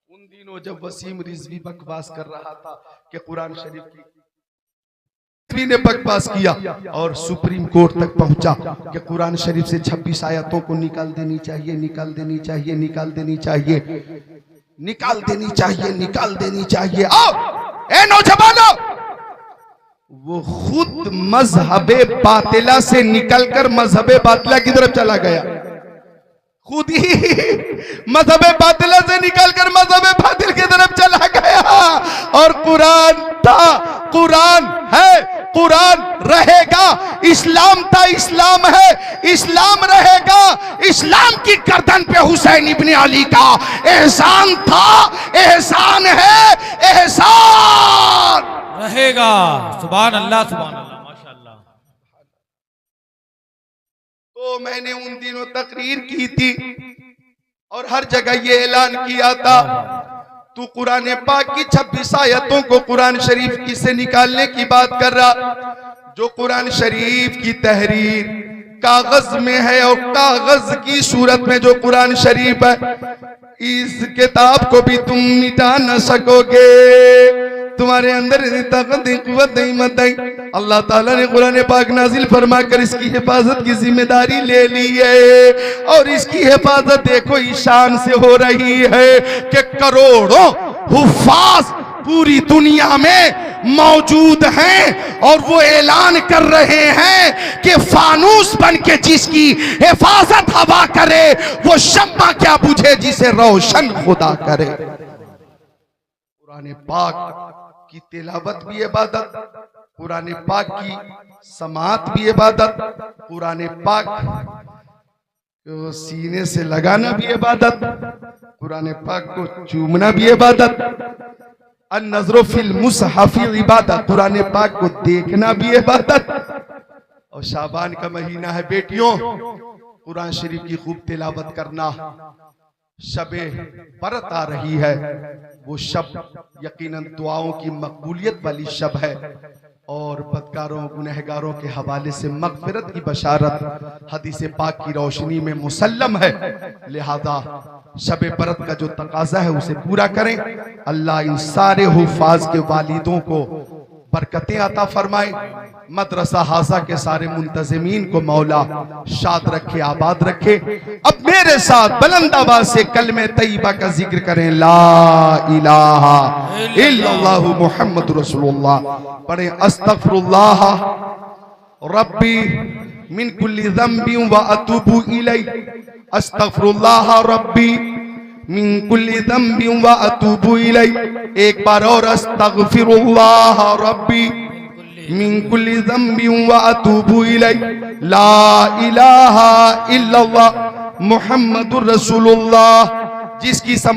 उन दिनों जब वसीम रिजवी बकवास कर रहा था कि कुरान शरीफ की ने बकवास किया और सुप्रीम कोर्ट तक पहुंचा कि कुरान शरीफ से 26 आयतों को निकाल देनी चाहिए, निकाल देनी चाहिए, निकाल देनी चाहिए, निकाल देनी चाहिए, निकाल देनी चाहिए। आओ ए नौजवानों, वो खुद मजहबे बातिला से निकलकर मजहबे बातिला की तरफ चला गया। खुद ही मजहबे बातिला से निकलकर मजहबे बातिल की तरफ चला गया और कुरान था, कुरान है, कुरान रहेगा। इस्लाम था, इस्लाम है, इस्लाम रहेगा। इस्लाम की गर्दन पे हुसैन इब्ने अली का एहसान था, एहसान है, एहसान रहेगा। सुभान अल्लाह माशाअल्लाह। तो मैंने उन दिनों तकरीर की थी और हर जगह ये ऐलान किया था, तू कुरान पाक की 26 आयतों को कुरान शरीफ की से निकालने की बात कर रहा। जो कुरान शरीफ की तहरीर कागज में है और कागज की सूरत में जो कुरान शरीफ है, इस किताब को भी तुम मिटा न सकोगे। तुम्हारे अंदर कुव्वत नहीं मत नहीं। अल्लाह ताला ने कुरान पाक नाजिल फरमा कर इसकी हिफाजत की जिम्मेदारी ले ली है और इसकी हिफाजत देखो इस शान से हो रही है कि करोड़ों हुफ्फाज पूरी दुनिया में मौजूद हैं और वो ऐलान कर रहे हैं कि फानूस बन के जिसकी हिफाजत हवा करे वो शम्मा क्या बुझे जिसे रोशन खुदा करे। कुरान पाक की तिलावत भी इबादत, कुरान पाक की समात भी इबादत, कुरान पाक को सीने से लगाना भी इबादत, कुरान पाक को चूमना भी इबादत। अन-नज़्रु फिल मुसहफ़ इबादत, कुरान पाक को देखना भी इबादत। और शाबान का महीना है बेटियों, कुरान शरीफ की खूब तिलावत करना। शबे बरत आ रही है, वो शब यकीनन दुआओं की मकबूलियत वाली शब है और बदकारों गुनहगारों के हवाले से मगफिरत की बशारत हदीस पाक की रोशनी में मुसल्लम है। लिहाजा शबे बरत का जो तकाजा है उसे पूरा करें। अल्लाह इन सारे हुफ्फाज के वालिदों को बरकतें अता फरमाए। मदरसा हाजा के सारे मुंतजिमीन को मौला शाद रखे, आबाद रखे। अब मेरे साथ बुलंद आवाज से कलमे तैयबा का जिक्र करें, ला इलाहा इल्लल्लाहु मुहम्मदुर रसूलुल्लाह। पढ़े अस्तगफिरुल्लाह रब्बी मिन कुल्ली ज़ंबिन व अतूबु इलैहि, अस्तगफिरुल्लाह रब्बी मिन कुल्ली ज़ंबिन व अतूबु इलैहि। एक बार और अस्तगफिरुल्लाह रब्बी मिन कुल्ली ज़ंबिन व अतूबु इलैहि, ला इलाहा इल्लल्लाह मुहम्मदुर रसूलुल्लाह। जिसकी समझ